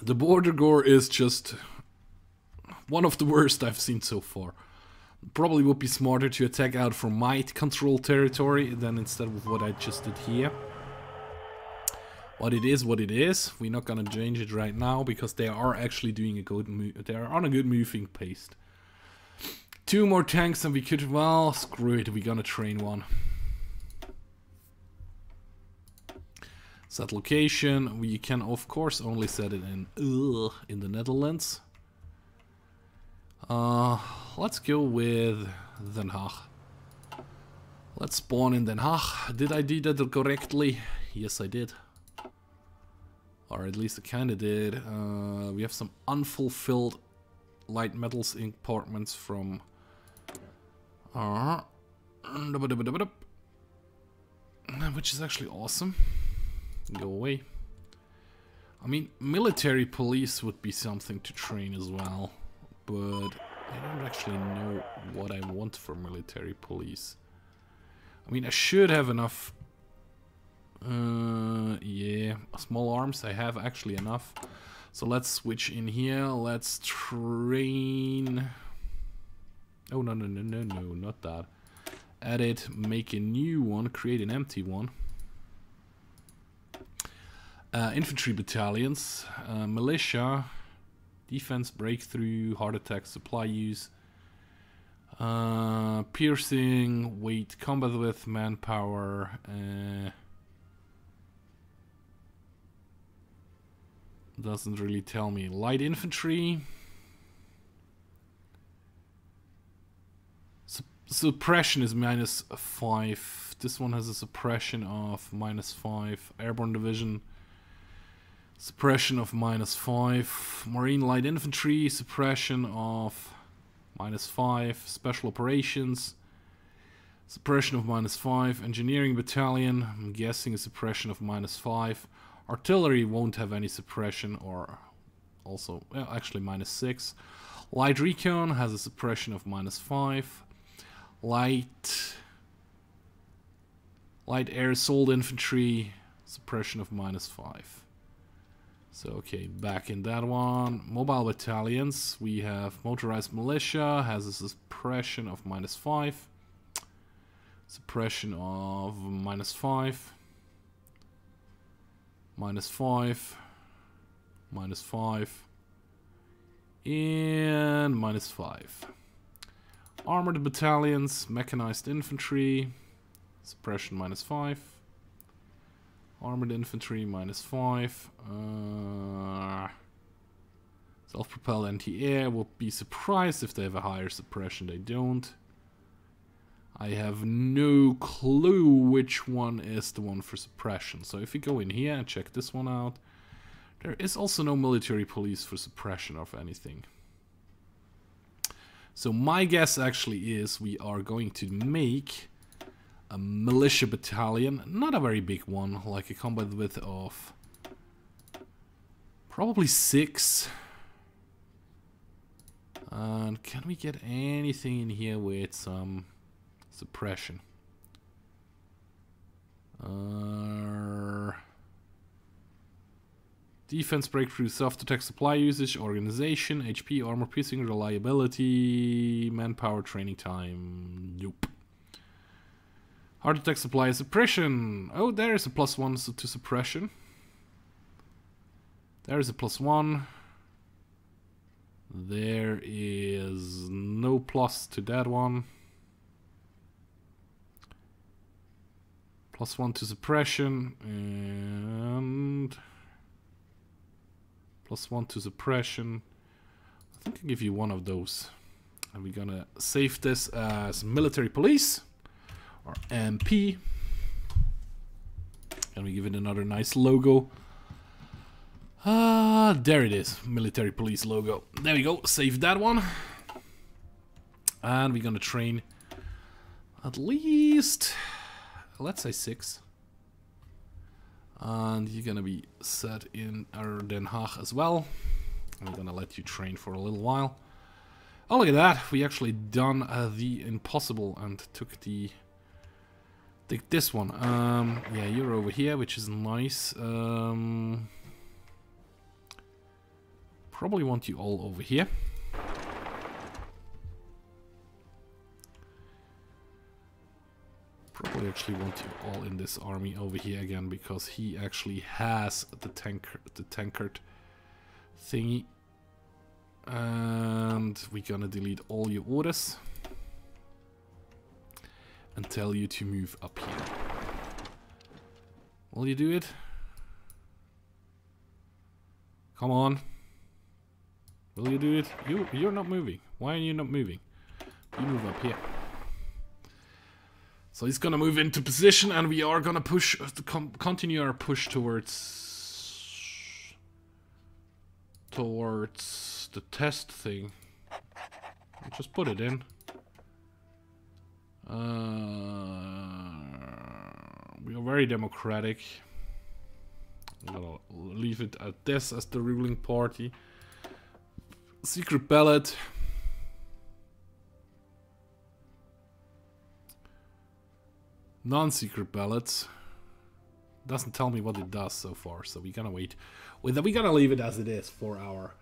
The border gore is just one of the worst I've seen so far. Probably would be smarter to attack out from my control territory than instead of what I just did here. What it is, what it is. We're not gonna change it right now because they are actually doing a good move. They are on a good moving pace. 2 more tanks and we could, well, screw it. We're gonna train one. Set location. We can of course only set it in the Netherlands. Let's go with Den Haag. Let's spawn in Den Haag. Did I do that correctly? Yes, I did. Or at least I kinda did. We have some unfulfilled light metals importments from... which is actually awesome. Go away. I mean, military police would be something to train as well. But I don't actually know what I want for military police. I mean, I should have enough. Yeah, small arms. I have actually enough. So let's switch in here. Let's train. Oh, no, not that. Edit, make a new one, create an empty one. Infantry battalions, militia. Defense, breakthrough, heart attack, supply use, piercing, weight, combat with, manpower, doesn't really tell me. Light infantry, suppression is -5. This one has a suppression of -5. Airborne division. Suppression of -5. Marine light infantry, suppression of -5. Special operations, suppression of -5. Engineering battalion, I'm guessing a suppression of -5. Artillery won't have any suppression, or also, well, actually -6. Light recon has a suppression of -5. Light air assault infantry, suppression of -5. So, okay, back in that one. Mobile battalions. We have motorized militia, has a suppression of -5. Suppression of -5. -5. -5. And -5. Armored battalions, mechanized infantry. Suppression -5. Armored infantry -5. Self-propelled anti-air. Will be surprised if they have a higher suppression. They don't. I have no clue which one is the one for suppression. So if we go in here and check this one out, there is also no military police for suppression of anything. So my guess actually is we are going to make a militia battalion, not a very big one, like a combat width of probably 6. And can we get anything in here with some suppression? Defense, breakthrough, soft attack, supply usage, organization, HP, armor piercing, reliability, manpower, training time. Nope. Heart attack, supply, suppression. Oh, there is a +1 to suppression. There is a +1. There is no plus to that one. +1 to suppression and +1 to suppression. I think I'll give you one of those. And we're gonna save this as military police or MP. And we give it another nice logo. There it is, military police logo. There we go, save that one. And we're gonna train at least, let's say 6. And you're gonna be set in Den Haag as well. I'm gonna let you train for a little while. Oh, look at that, we actually done the impossible and took this one. Yeah, you're over here, which is nice. Probably want you all over here. Probably actually want you all in this army over here again, because he actually has the tankard thingy. And we're gonna delete all your orders and tell you to move up here. Will you do it? Come on. Will you do it? You're not moving. Why are you not moving? You move up here. So he's gonna move into position, and we are gonna push, continue our push towards the test thing. Just put it in. We are very democratic. I'm gonna leave it at this as the ruling party. Secret ballot. Non-secret ballots. Doesn't tell me what it does so far, so we're gonna wait. We're gonna leave it as it is for our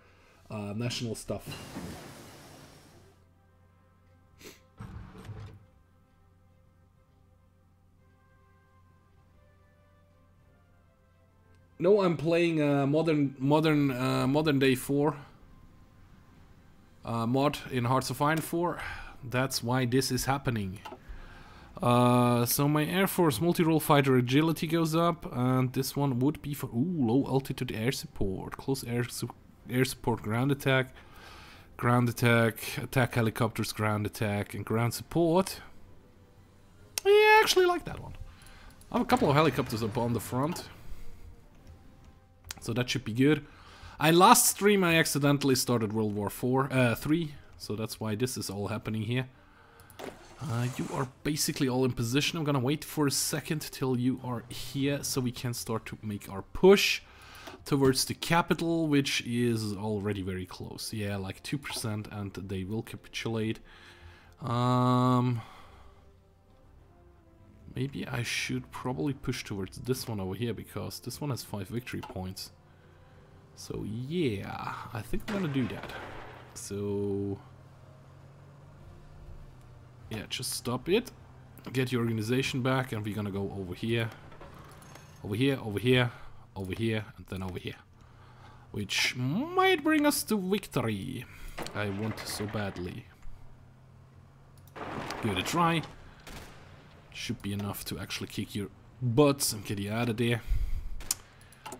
national stuff. No, I'm playing modern day 4 mod in Hearts of Iron 4. That's why this is happening. So my Air Force multi-role fighter agility goes up, and this one would be for low altitude air support, close air support, ground attack, attack helicopters, ground attack, and ground support. Yeah, I actually like that one. I have a couple of helicopters up on the front, so that should be good. Last stream I accidentally started World War 3, so that's why this is all happening here. You are basically all in position. I'm gonna wait for a second till you are here so we can start to make our push towards the capital, which is already very close. Yeah, like 2%, and they will capitulate. Maybe I should probably push towards this one over here, because this one has 5 victory points. So yeah, I think I'm gonna do that. So yeah, just stop it, get your organization back, and we're gonna go over here, over here, over here, over here, and then over here, which might bring us to victory. I want so badly. Give it a try. Should be enough to actually kick your butts and get you out of there.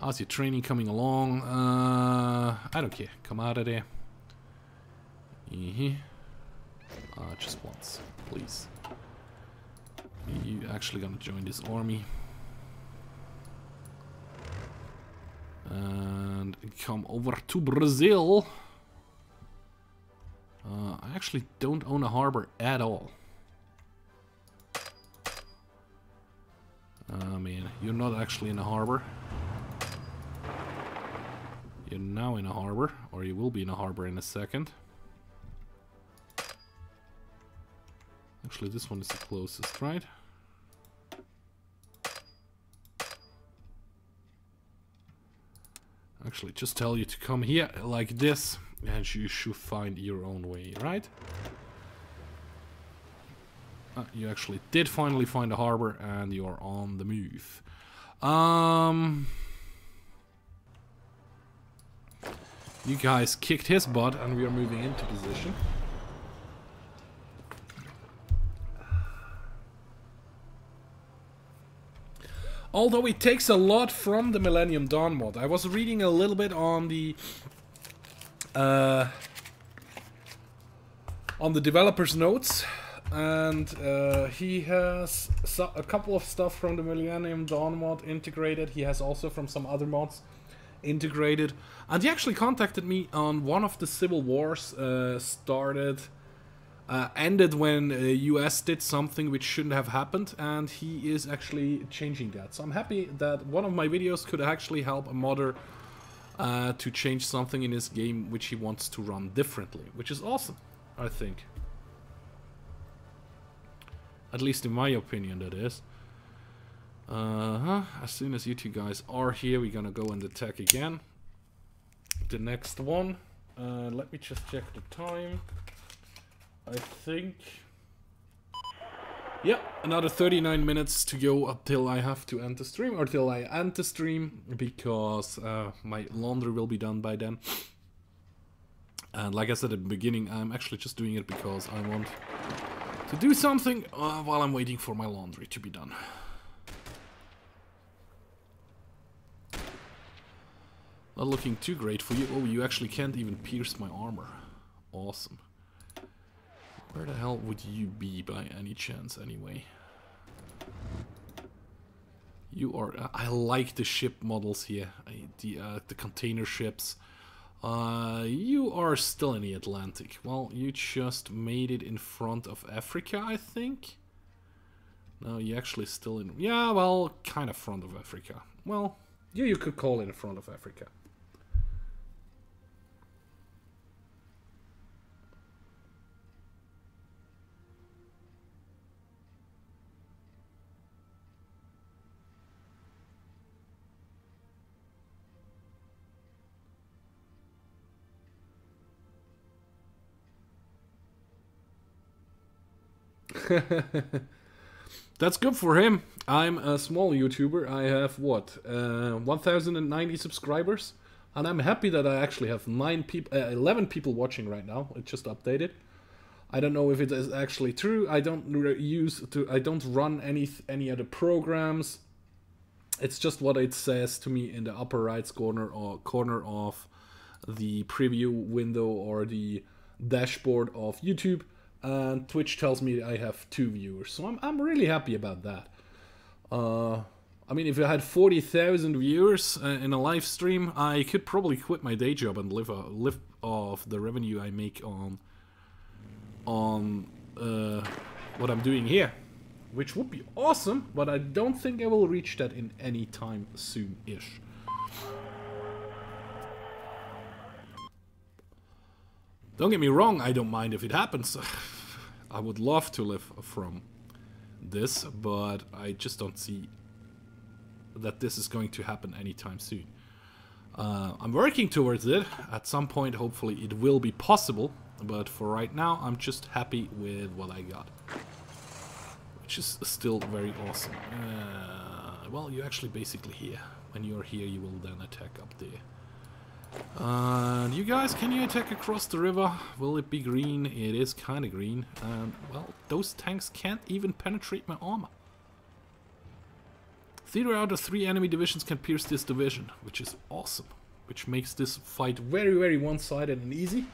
How's your training coming along? I don't care. Come out of there. Just once, please. You actually gonna join this army and come over to Brazil. I actually don't own a harbor at all. Man, you're not actually in a harbor. You're now in a harbor, or you will be in a harbor in a second. Actually, this one is the closest, right? Actually, just tell you to come here like this, and you should find your own way, right? You actually did finally find a harbor, and you're on the move. You guys kicked his butt, and we are moving into position. Although it takes a lot from the Millennium Dawn mod. I was reading a little bit on the developer's notes, and he has a couple of stuff from the Millennium Dawn mod integrated. He has also from some other mods integrated, and he actually contacted me on one of the civil wars ended when US did something which shouldn't have happened, and he is actually changing that. So I'm happy that one of my videos could actually help a modder to change something in his game which he wants to run differently, which is awesome, I think. At least in my opinion, that is. As soon as you two guys are here, we're gonna go and attack again. The next one. Let me just check the time. I think Yeah, another 39 minutes to go until I have to end the stream, or till I end the stream, because my laundry will be done by then. And like I said at the beginning, I'm actually just doing it because I want to do something while I'm waiting for my laundry to be done. Not looking too great for you. Oh, you actually can't even pierce my armor. Awesome. Where the hell would you be by any chance, anyway? You are... I like the ship models here. The container ships. You are still in the Atlantic. Well, you just made it in front of Africa, I think? No, you actually still in... Yeah, well, kind of front of Africa. Well, yeah, you could call it in front of Africa. That's good for him. I'm a small YouTuber. I have what, 1090 subscribers, and I'm happy that I actually have 11 people watching right now. It just updated. I don't know if it is actually true. I don't run any other programs. It's just what it says to me in the upper right corner of the preview window or the dashboard of YouTube. And Twitch tells me I have 2 viewers, so I'm really happy about that. I mean, if I had 40,000 viewers in a live stream, I could probably quit my day job and live off the revenue I make on what I'm doing here, which would be awesome. But I don't think I will reach that in any time soon-ish. Don't get me wrong, I don't mind if it happens. I would love to live from this, but I just don't see that this is going to happen anytime soon. I'm working towards it. At some point, hopefully, it will be possible. But for right now, I'm just happy with what I got. Which is still very awesome. Well, you're actually basically here. When you're here, you will then attack up there. You guys, can you attack across the river? Will it be green? It is kind of green. Well, those tanks can't even penetrate my armor. 0 out of 3 enemy divisions can pierce this division, which is awesome. Which makes this fight very, very one-sided and easy.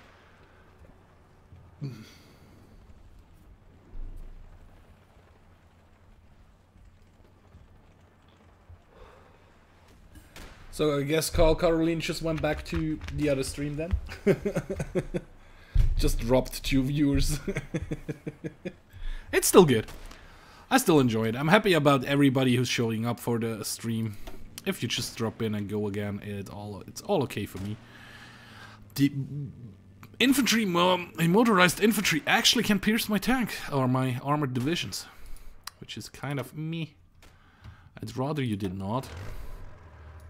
So I guess Caroline just went back to the other stream then. Just dropped 2 viewers. It's still good. I still enjoy it. I'm happy about everybody who's showing up for the stream. If you just drop in and go again, it's all okay for me. The infantry, motorized infantry actually can pierce my tank or my armored divisions, which is kind of me. I'd rather you did not.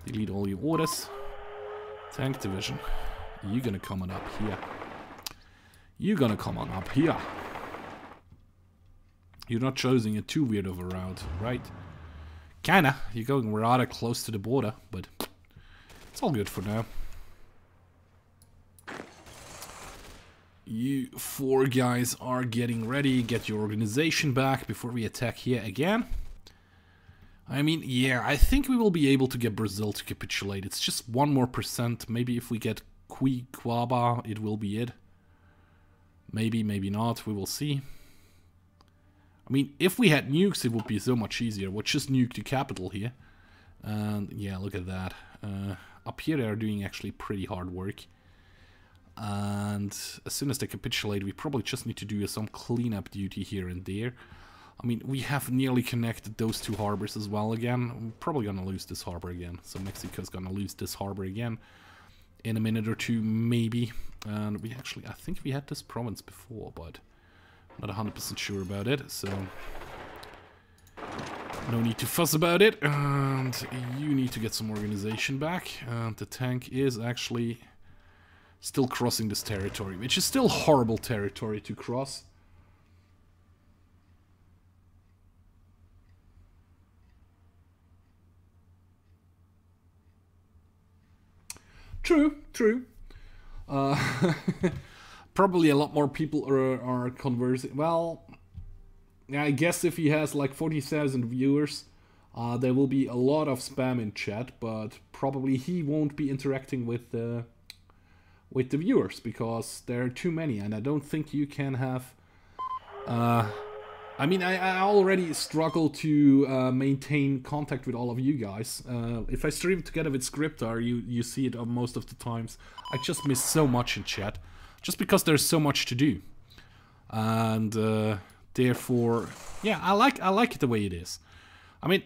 Delete all your orders. Tank division. You're gonna come on up here. You're gonna come on up here. You're not choosing a too weird of a route, right? Kinda. You're going rather close to the border, but it's all good for now. You 4 guys are getting ready. Get your organization back before we attack here again. I mean, yeah, I think we will be able to get Brazil to capitulate. It's just 1 more %. Maybe if we get Cuiabá, it will be it. Maybe, maybe not. We will see. I mean, if we had nukes, it would be so much easier. We'll just nuke the capital here. And yeah, look at that. Up here, they are doing actually pretty hard work. And as soon as they capitulate, we probably just need to do some cleanup duty here and there. I mean, we have nearly connected those 2 harbors as well again. We're probably gonna lose this harbor again. So Mexico's gonna lose this harbor again in a minute or 2, maybe. And we actually, I think we had this province before, but not 100% sure about it. So no need to fuss about it. And you need to get some organization back. And the tank is actually still crossing this territory, which is still horrible territory to cross. True. Probably a lot more people are conversing. Well, yeah, I guess if he has like 40,000 viewers, there will be a lot of spam in chat, but probably he won't be interacting with the viewers because there are too many, and I don't think you can have. I mean, I already struggle to maintain contact with all of you guys. If I stream together with Scriptar, you see it most of the times. I just miss so much in chat, just because there's so much to do, and therefore, yeah, I like it the way it is. I mean,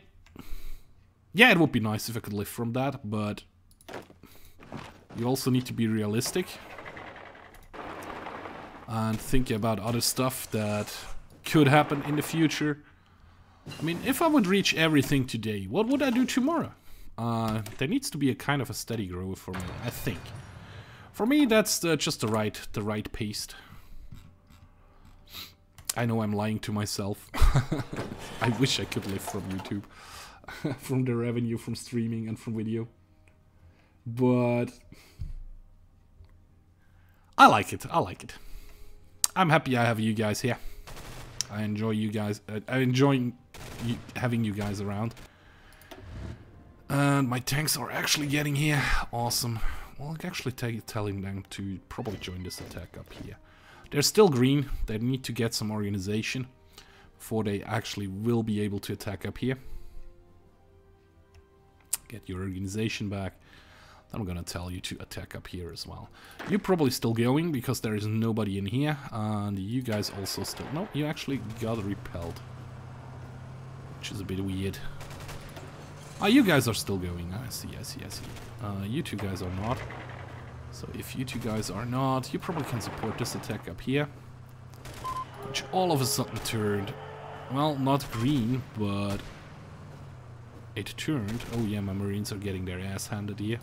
yeah, it would be nice if I could live from that, but you also need to be realistic and think about other stuff that could happen in the future. I mean, if I would reach everything today, what would I do tomorrow? There needs to be a kind of a steady growth for me, I think. For me, that's just the right pace. I know I'm lying to myself. I wish I could live from YouTube, from the revenue from streaming and from video. But I like it. I'm happy I have you guys here. I enjoy you guys. I enjoy having you guys around. And my tanks are actually getting here. Awesome. Well, I'm actually telling them to probably join this attack up here. They're still green. They need to get some organization before they actually will be able to attack up here. Get your organization back. I'm gonna tell you to attack up here as well. You're probably still going because there is nobody in here, and you guys also still... No, you actually got repelled, which is a bit weird. Ah, you guys are still going. I see. You two guys are not. So if you two guys are not, you probably can support this attack up here, which all of a sudden turned, well, not green, but it turned. Oh yeah, my Marines are getting their ass handed here.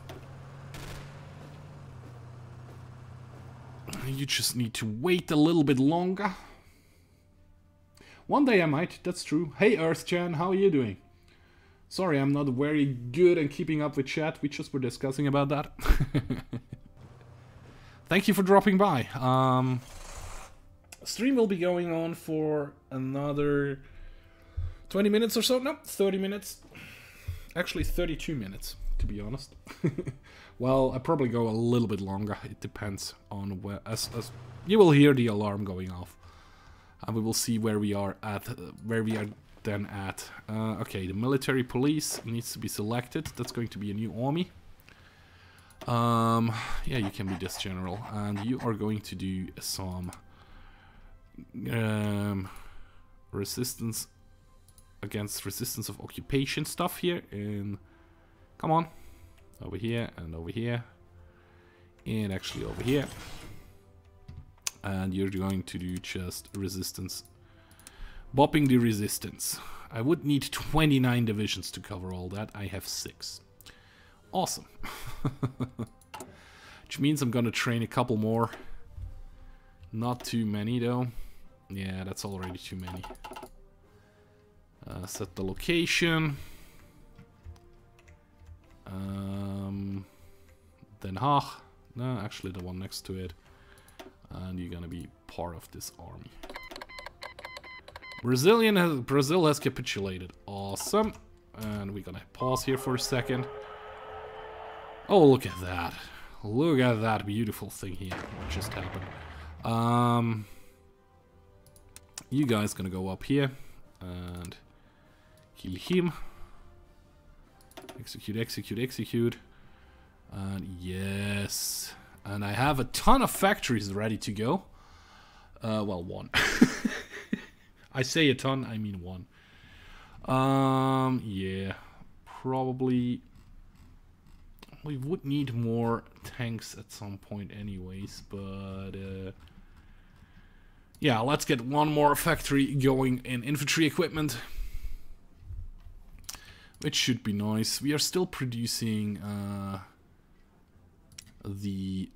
You just need to wait a little bit longer. One day I might, that's true. Hey Earth-chan, how are you doing? Sorry, I'm not very good at keeping up with chat. We just were discussing about that. Thank you for dropping by. Stream will be going on for another 20 minutes or so. No, 30 minutes. Actually 32 minutes, to be honest. Well, I probably go a little bit longer. It depends on where, as you will hear the alarm going off, and we will see where we are at. Then at. Okay, the military police needs to be selected. That's going to be a new army. Yeah, you can be this general, and you are going to do some resistance against resistance of occupation stuff here. In, come on. Over here, and over here, and actually over here. And you're going to do just resistance. Bopping the resistance. I would need 29 divisions to cover all that. I have 6. Awesome. Which means I'm gonna train a couple more. Not too many though. Yeah, that's already too many. Set the location. Den Haag. No, actually the one next to it. And you're gonna be part of this army. Brazil has capitulated. Awesome. And we're gonna pause here for a second. Oh, look at that. Look at that beautiful thing here. What just happened. You guys gonna go up here and kill him. Execute. And yes. And I have a ton of factories ready to go. Well, one. I say a ton, I mean one. Yeah. Probably... We would need more tanks at some point anyways, but... yeah, let's get one more factory going in infantry equipment. Which should be nice. We are still producing the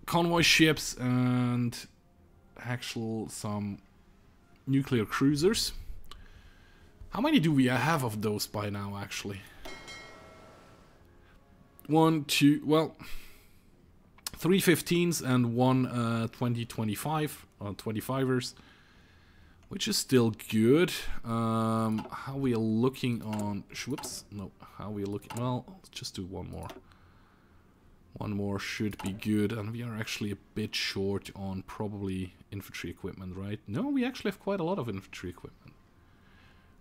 convoy ships and some nuclear cruisers. How many do we have of those by now, actually? 1, 2, well... 3 15s and 1 25ers, which is still good. How we are looking on... Whoops, no, how we are looking... Well, let's just do one more. One more should be good, and we are actually a bit short on probably infantry equipment, right? No, we actually have quite a lot of infantry equipment.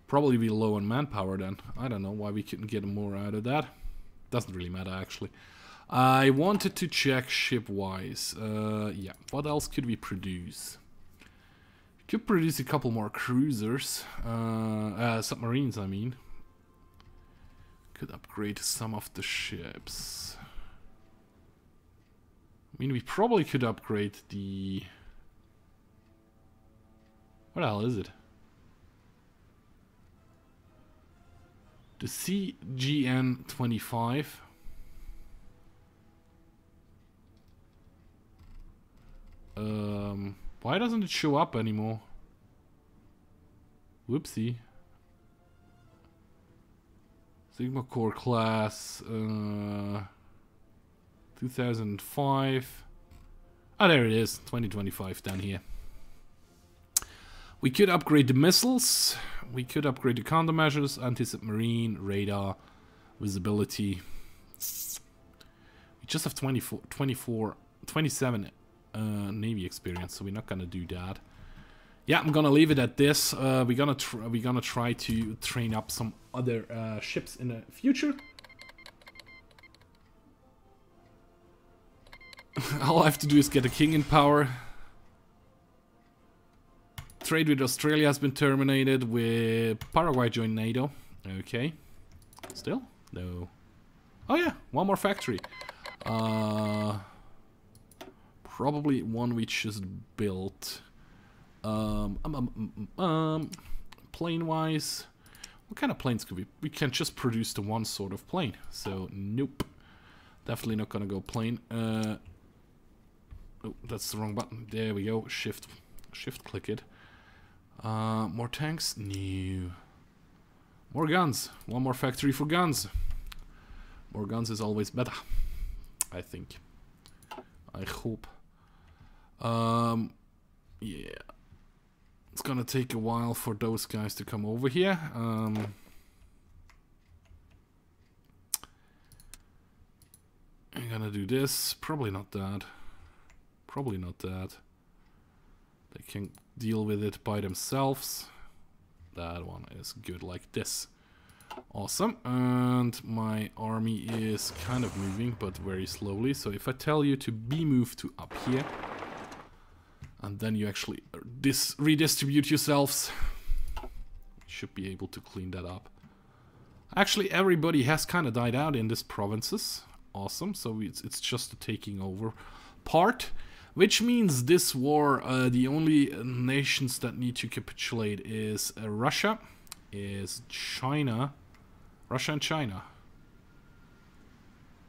Probably be low on manpower then. I don't know why we couldn't get more out of that. Doesn't really matter, actually. I wanted to check ship-wise. Yeah, what else could we produce? We could produce a couple more cruisers. Submarines, I mean. Could upgrade some of the ships. I mean, we probably could upgrade the... What the hell is it? The CGN-25. Why doesn't it show up anymore? Whoopsie. Sigma Core class, 2005. Ah, there it is, 2025 down here. We could upgrade the missiles. We could upgrade the countermeasures, anti-submarine, radar, visibility. We just have 27 Navy experience, so we're not gonna do that. Yeah, I'm gonna leave it at this. We're gonna try to train up some other ships in the future. All I have to do is get a king in power. Trade with Australia has been terminated. With Paraguay joined NATO. Okay. Still? No. Oh yeah, one more factory. Probably one we just built. Plane-wise, what kind of planes could we? We can just produce the one sort of plane. So nope, definitely not gonna go plane. Oh, that's the wrong button. There we go. Shift click it. More tanks? No. More guns. One more factory for guns. More guns is always better, I think. I hope. Yeah. It's gonna take a while for those guys to come over here. I'm gonna do this. Probably not that. Probably not that. They can deal with it by themselves. That one is good like this. Awesome. And my army is kind of moving, but very slowly. So if I tell you to be moved to up here, and then you actually redistribute yourselves, you should be able to clean that up. Actually, everybody has kind of died out in these provinces. Awesome. So it's just a taking over part. Which means this war, the only nations that need to capitulate is Russia, is China, Russia and China.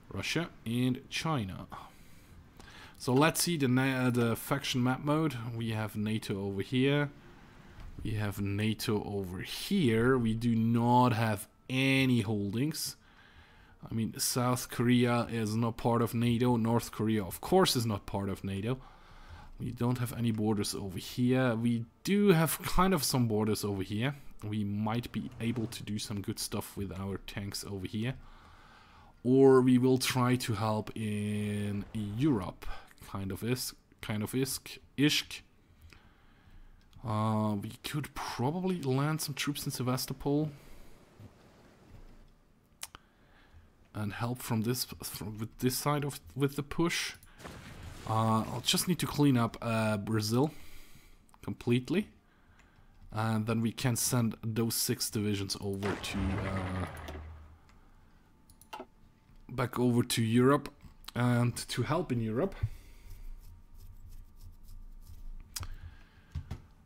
Russia and China. So let's see the faction map mode. We have NATO over here. We have NATO over here. We do not have any holdings. I mean, South Korea is not part of NATO. North Korea, of course, is not part of NATO. We don't have any borders over here. We do have kind of some borders over here. We might be able to do some good stuff with our tanks over here. Or we will try to help in Europe. Kind of ish. We could probably land some troops in Sevastopol. And help from with this side with the push. I'll just need to clean up Brazil completely, and then we can send those 6 divisions over to back over to Europe and to help in Europe.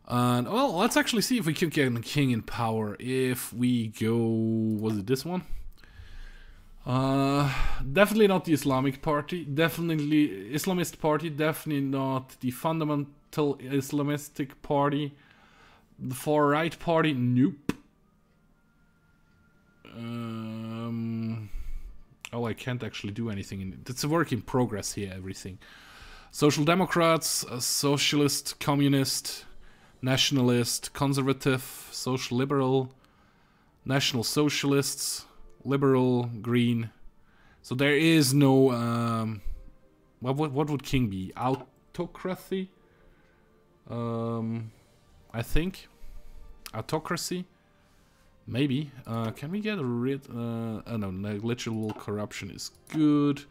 And well, let's actually see if we can get a king in power. If we go, was it this one? Definitely not the Islamic Party, definitely Islamist Party, definitely not the fundamental Islamistic Party, the far right party, nope. Oh, I can't actually do anything in it. It's a work in progress here, everything. Social Democrats, Socialist, Communist, Nationalist, Conservative, Social Liberal, National Socialists, Liberal, Green. So there is no... what would King be? Autocracy? I think. Autocracy? Maybe. Can we get rid... no, negligible corruption is good.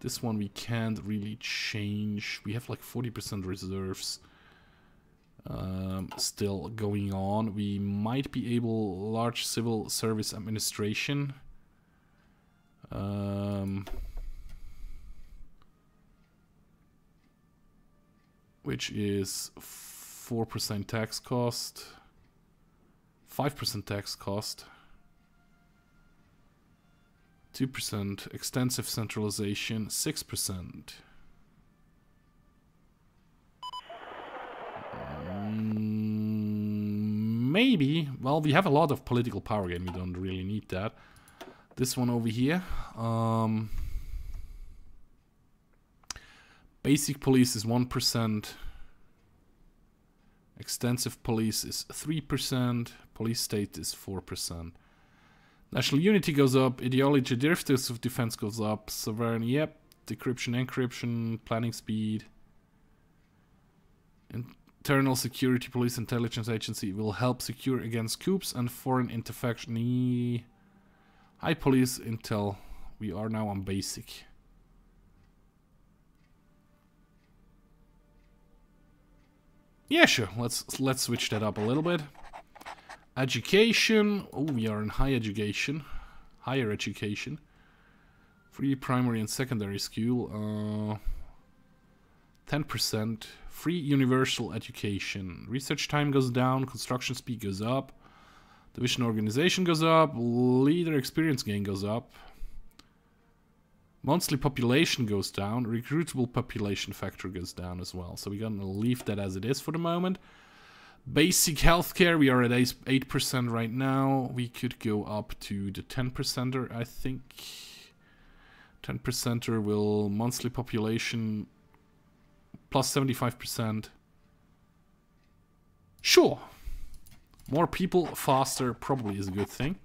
This one we can't really change. We have like 40% reserves still going on. We might be able... Large civil service administration. Which is 4% tax cost. 5% tax cost. 2% extensive centralization, 6%. Maybe. Well, we have a lot of political power again. We don't really need that. This one over here. Basic police is 1%. Extensive police is 3%. Police state is 4%. National unity goes up. Ideology, derivatives of defense goes up. Sovereignty, yep. Decryption, encryption, planning speed. Internal security, police intelligence agency will help secure against coups and foreign intervention. High police intel. We are now on basic. Yeah, sure. Let's switch that up a little bit. Education. Oh, we are in higher education. Free primary and secondary school. 10%. Free universal education. Research time goes down. Construction speed goes up. Division organization goes up. Leader experience gain goes up. Monthly population goes down. Recruitable population factor goes down as well. So we're gonna leave that as it is for the moment. Basic healthcare, we are at 8% right now. We could go up to the 10%er, I think. 10%er will monthly population plus 75%. Sure. More people faster probably is a good thing.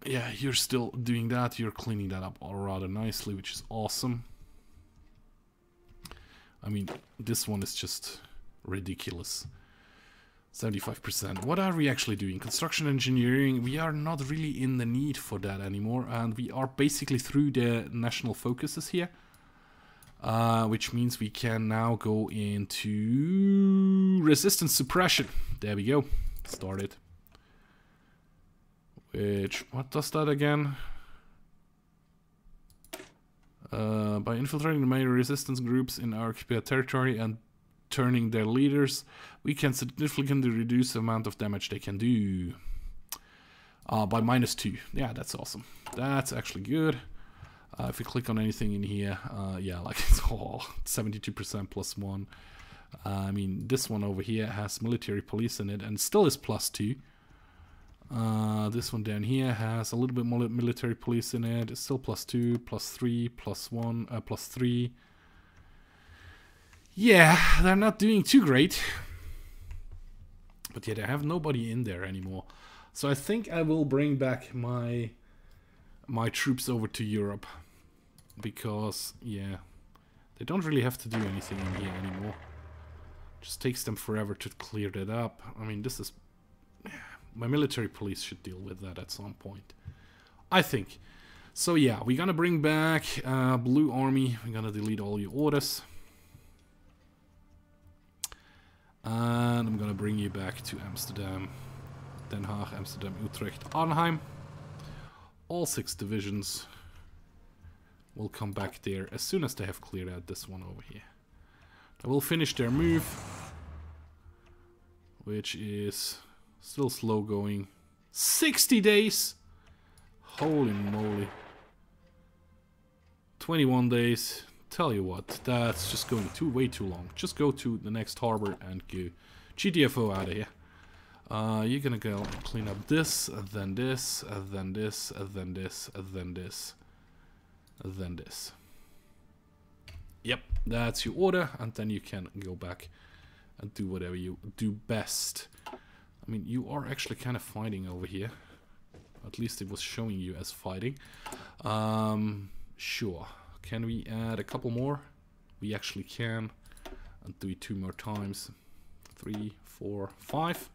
Yeah, you're still doing that. You're cleaning that up rather nicely, which is awesome. I mean, this one is just ridiculous. 75%. What are we actually doing? Construction engineering. We are not really in the need for that anymore. And we are basically through the national focuses here. Which means we can now go into resistance suppression. There we go. Start it. Which, what does that again? By infiltrating the main resistance groups in our occupied territory and turning their leaders, we can significantly reduce the amount of damage they can do. By -2. Yeah, that's awesome. That's actually good. If you click on anything in here, yeah, like it's all 72% +1. I mean, this one over here has military police in it and still is +2. This one down here has a little bit more military police in it. It's still +2, +3, +1, +3. Yeah, they're not doing too great. But yet I have nobody in there anymore. So I think I will bring back my troops over to Europe. Because, yeah, they don't really have to do anything in here anymore. Just takes them forever to clear that up. I mean, this is... My military police should deal with that at some point, I think. So yeah, we're gonna bring back Blue Army. We're gonna delete all your orders. And I'm gonna bring you back to Amsterdam. Den Haag, Amsterdam, Utrecht, Arnhem. All 6 divisions will come back there as soon as they have cleared out this one over here. They will finish their move, which is still slow going. 60 days! Holy moly. 21 days. Tell you what, that's just going way too long. Just go to the next harbor and go GTFO out of here. You're gonna go clean up this, then this, then this, then this, then this, then this. Yep, that's your order, and then you can go back and do whatever you do best. I mean, you are actually kind of fighting over here. At least it was showing you as fighting. Sure. Can we add a couple more? We actually can. And do it 2 more times. 3, 4, 5.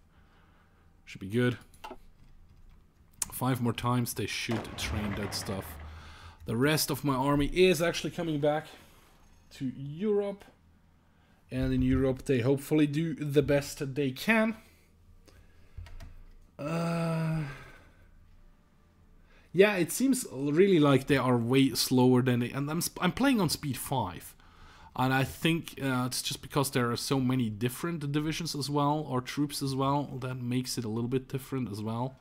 Should be good. 5 more times. They should train that stuff. The rest of my army is actually coming back to Europe. And in Europe they hopefully do the best they can. Yeah, it seems really like they are way slower than they... And I'm playing on speed 5. And I think it's just because there are so many different divisions as well, or troops as well, that makes it a little bit different as well.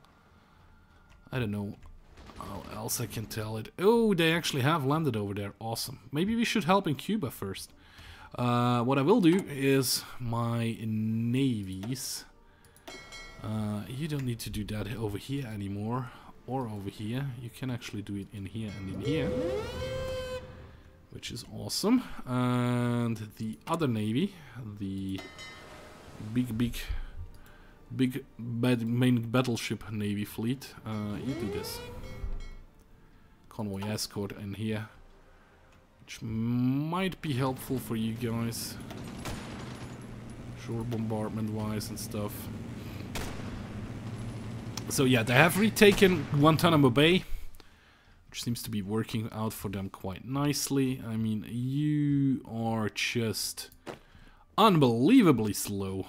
I don't know how else I can tell it. Oh, they actually have landed over there. Awesome. Maybe we should help in Cuba first. What I will do is my navies. You don't need to do that over here anymore. Or over here. You can actually do it in here and in here. Which is awesome. And the other navy, the big main battleship navy fleet, you do this. Convoy escort in here. Which might be helpful for you guys. Shore bombardment wise and stuff. So yeah, they have retaken Guantanamo Bay, which seems to be working out for them quite nicely. I mean, you are just unbelievably slow.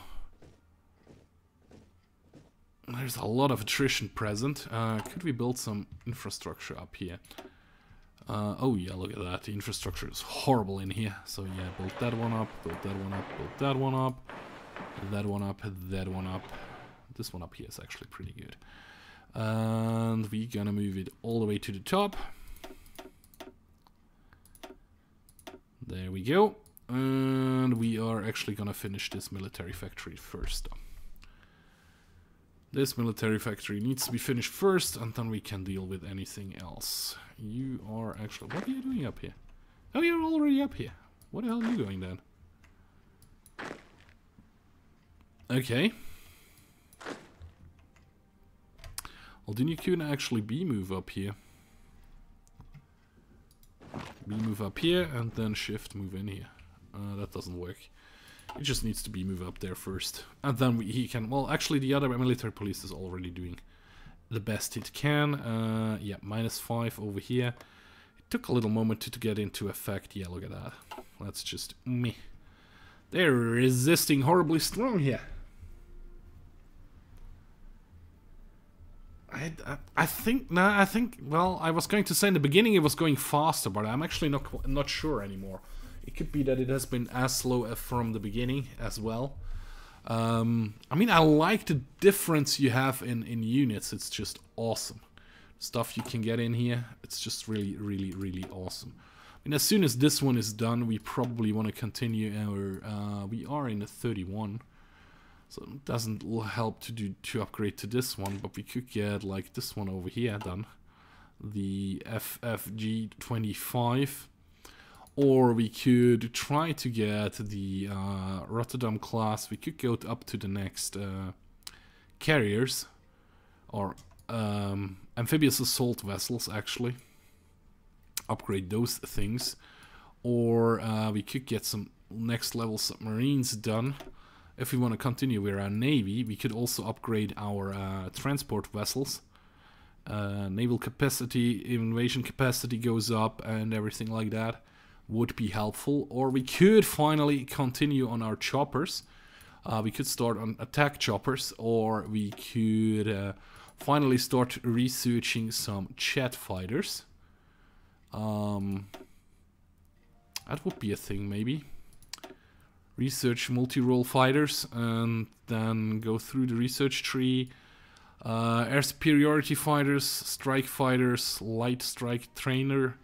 There's a lot of attrition present. Could we build some infrastructure up here? Oh yeah, look at that. The infrastructure is horrible in here. So yeah, build that one up, build that one up, build that one up, that one up, that one up. This one up here is actually pretty good. And we're gonna move it all the way to the top. There we go. And we are actually gonna finish this military factory first. This military factory needs to be finished first, and then we can deal with anything else. You are actually... What are you doing up here? Oh, you're already up here. What the hell are you doing then? Okay. Well, then you can actually B-move up here. B-move up here, and then shift move in here. That doesn't work. It just needs to B-move up there first. And then he can... Well, actually, the other military police is already doing the best it can. Yeah, -5 over here. It took a little moment to get into effect. Yeah, look at that. That's just me. They're resisting horribly strong here. I think, well, I was going to say in the beginning it was going faster, but I'm actually not sure anymore. It could be that it has been as slow from the beginning as well. I mean, I like the difference you have in units. It's just awesome. Stuff you can get in here, it's just really, really, really awesome. I mean, as soon as this one is done, we probably want to continue our... we are in the 31. So it doesn't help to upgrade to this one, but we could get like this one over here done. The FFG 25. Or we could try to get the Rotterdam class. We could go up to the next carriers. Or amphibious assault vessels, actually. Upgrade those things. Or we could get some next level submarines done. If we want to continue with our navy, we could also upgrade our transport vessels. Naval capacity, invasion capacity goes up and everything like that would be helpful. Or we could finally continue on our choppers. We could start on attack choppers, or we could finally start researching some jet fighters. That would be a thing, maybe. Research multi-role fighters and then go through the research tree. Air superiority fighters, strike fighters, light strike trainer.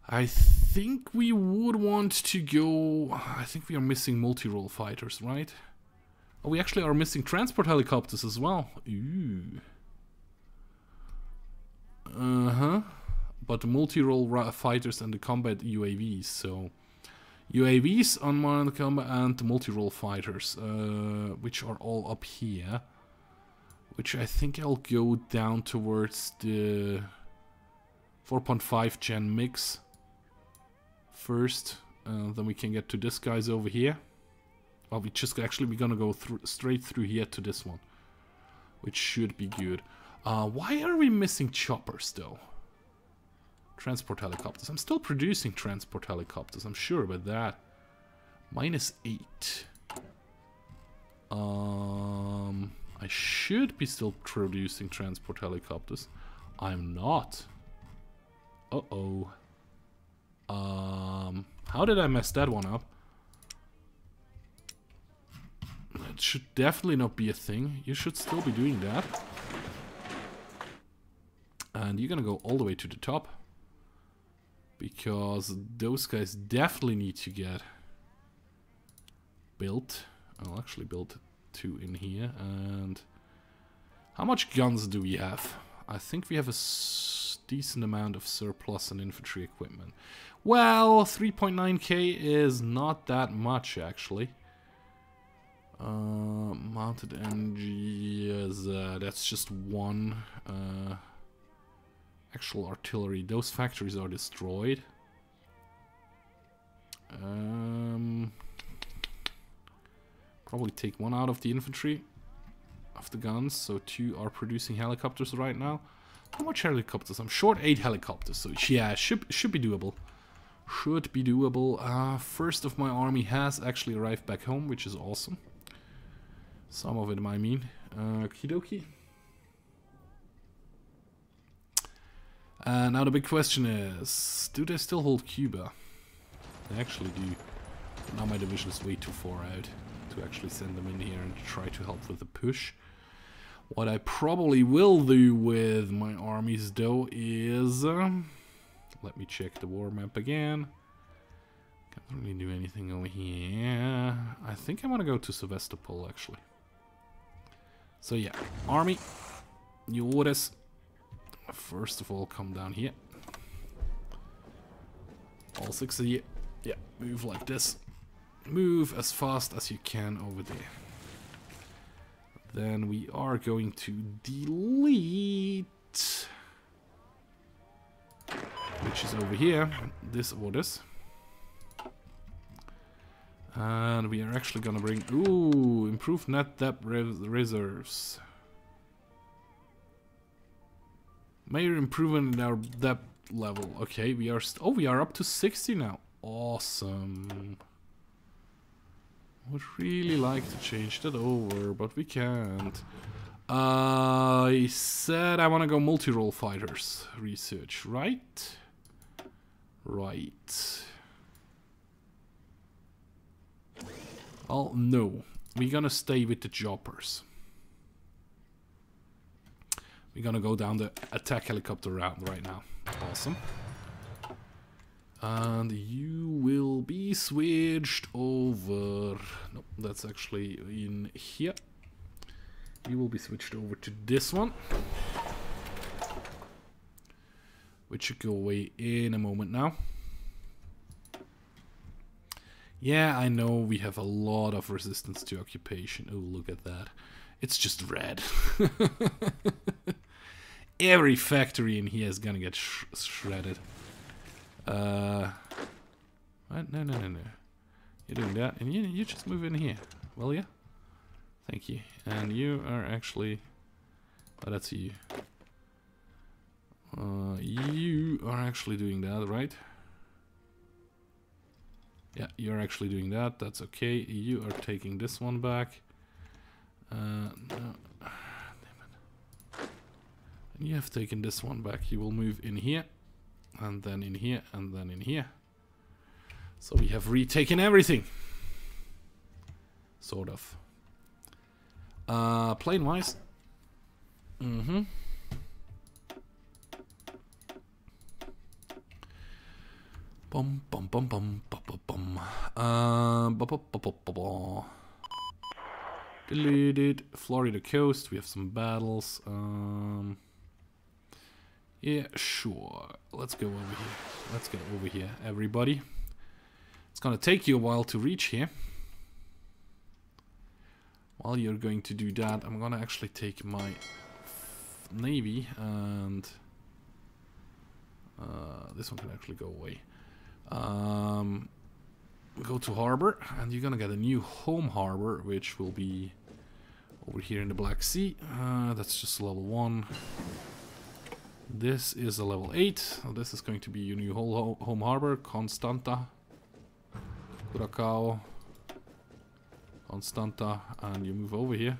I think we would want to go... I think we are missing multi-role fighters, right? Oh, we actually are missing transport helicopters as well. Ooh. Uh-huh. But the multi-role fighters and the combat UAVs, so... UAVs on one combat and the multi-role fighters, which are all up here. Which I think I'll go down towards the 4.5 gen mix first. Then we can get to this guy's over here. Well, we're gonna go straight through here to this one, which should be good. Why are we missing choppers though? Transport helicopters. I'm still producing transport helicopters. I'm sure about that. -8. I should be still producing transport helicopters. I'm not. Uh-oh. How did I mess that one up? That should definitely not be a thing. You should still be doing that. And you're gonna go all the way to the top. Because those guys definitely need to get built. I'll actually build 2 in here. And how much guns do we have? I think we have a decent amount of surplus and infantry equipment. Well, 3.9k is not that much actually. Mounted NG, that's just one. Actual artillery, those factories are destroyed. Probably take 1 out of the infantry, of the guns, so 2 are producing helicopters right now. How much helicopters? I'm short 8 helicopters, so yeah, should be doable. Should be doable. First of my army has actually arrived back home, which is awesome. Some of it, I mean. Okie dokie. Now the big question is, do they still hold Cuba? They actually do. But now my division is way too far out to actually send them in here and try to help with the push. What I probably will do with my armies though is... let me check the war map again. Can't really do anything over here. I think I want to go to Sevastopol actually. So yeah, army, new orders. First of all, come down here. All 6 of you. Yeah, move like this. Move as fast as you can over there. Then we are going to delete, which is over here, this orders. And we are actually gonna bring, ooh, improved net depth reserves. Major improvement in our depth level. Okay, we are we are up to 60 now. Awesome. Would really like to change that over, but we can't. I said I want to go multi-role fighters research, right? Right. Oh no, we're gonna stay with the choppers. We're gonna go down the attack helicopter route right now. Awesome. And you will be switched over. Nope, that's actually in here. You will be switched over to this one, which should go away in a moment now. Yeah, I know we have a lot of resistance to occupation. Oh, look at that. It's just red. Every factory in here is gonna get shredded. What? No. You're doing that, and you just move in here, will you? Thank you. And you are actually... oh, that's you. You are actually doing that, right? Yeah, you're actually doing that. That's okay. You are taking this one back. No. Damn it. And you have taken this one back. You will move in here, and then in here, and then in here. So we have retaken everything. Sort of. Plane-wise. Mm-hmm. Bum bum bum bum bum bum bum. Deleted. Florida coast. We have some battles. Yeah, sure. Let's go over here. Let's get over here, everybody. It's gonna take you a while to reach here. While you're going to do that, I'm gonna actually take my navy and this one can actually go away. Go to harbor, and you're gonna get a new home harbor, which will be over here in the Black Sea. That's just level 1. This is a level 8. So this is going to be your new home harbor, Constanta, Curacao, Constanta, and you move over here.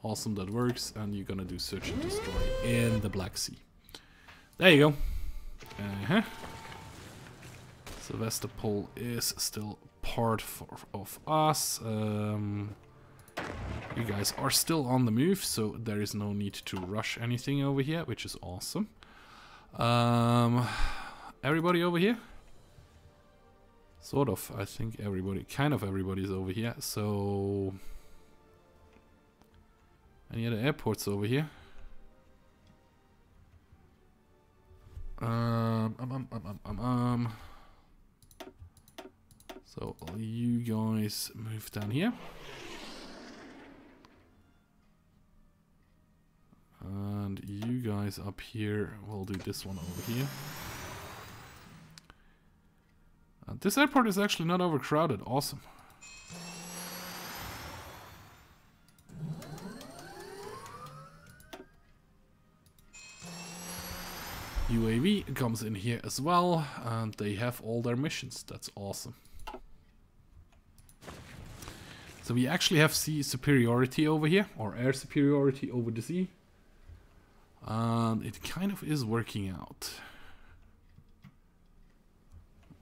Awesome, that works, and you're gonna do search and destroy in the Black Sea. There you go. Sevastopol is still part of us. You guys are still on the move, so there is no need to rush anything over here, which is awesome. Everybody over here? Sort of, I think everybody, kind of everybody's over here, so... Any other airports over here? So you guys move down here. And you guys up here, we'll do this one over here. This airport is actually not overcrowded, awesome. UAV comes in here as well, and they have all their missions, that's awesome. So we actually have sea superiority over here, or air superiority over the sea. And it kind of is working out.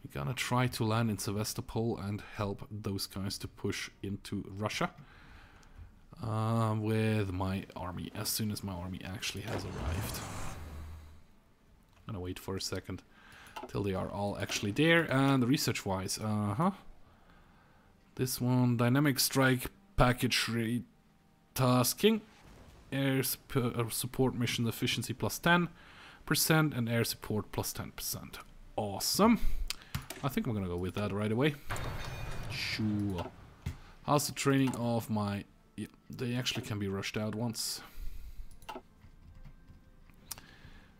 We're gonna try to land in Sevastopol and help those guys to push into Russia. With my army, as soon as my army actually has arrived. I'm gonna wait for a second till they are all actually there. And research wise, this one, dynamic strike package retasking, air support mission efficiency plus 10% and air support plus 10%. Awesome. I think I'm gonna go with that right away. Sure. How's the training of my... Yeah, they actually can be rushed out once.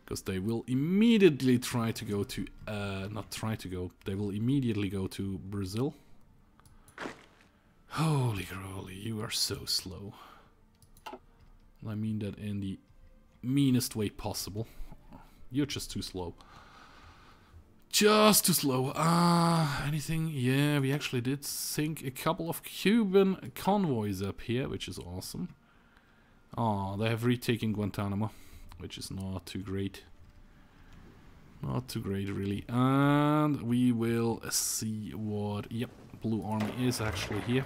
Because they will immediately try to go to... not try to go, they will immediately go to Brazil. Holy crowley, you are so slow. I mean that in the meanest way possible. You're just too slow. Just too slow. Anything? Yeah, we actually did sink a couple of Cuban convoys up here, which is awesome. Oh, they have retaken Guantanamo, which is not too great. Not too great, really. And we will see what... Yep, Blue Army is actually here.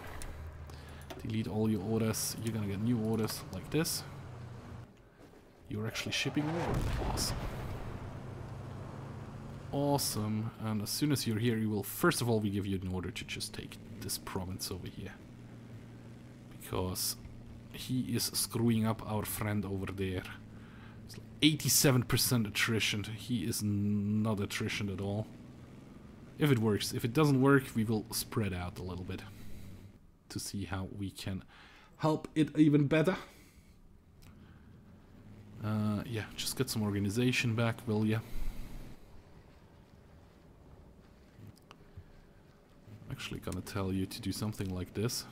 Delete all your orders. You're gonna get new orders like this. You're actually shipping over. Awesome. Awesome. And as soon as you're here, you will... First of all, we give you an order to just take this province over here. Because he is screwing up our friend over there. 87% attrition. He is not attrition at all. If it works. If it doesn't work, we will spread out a little bit to see how we can help it even better. Yeah, just get some organization back, will ya? I'm actually gonna tell you to do something like this.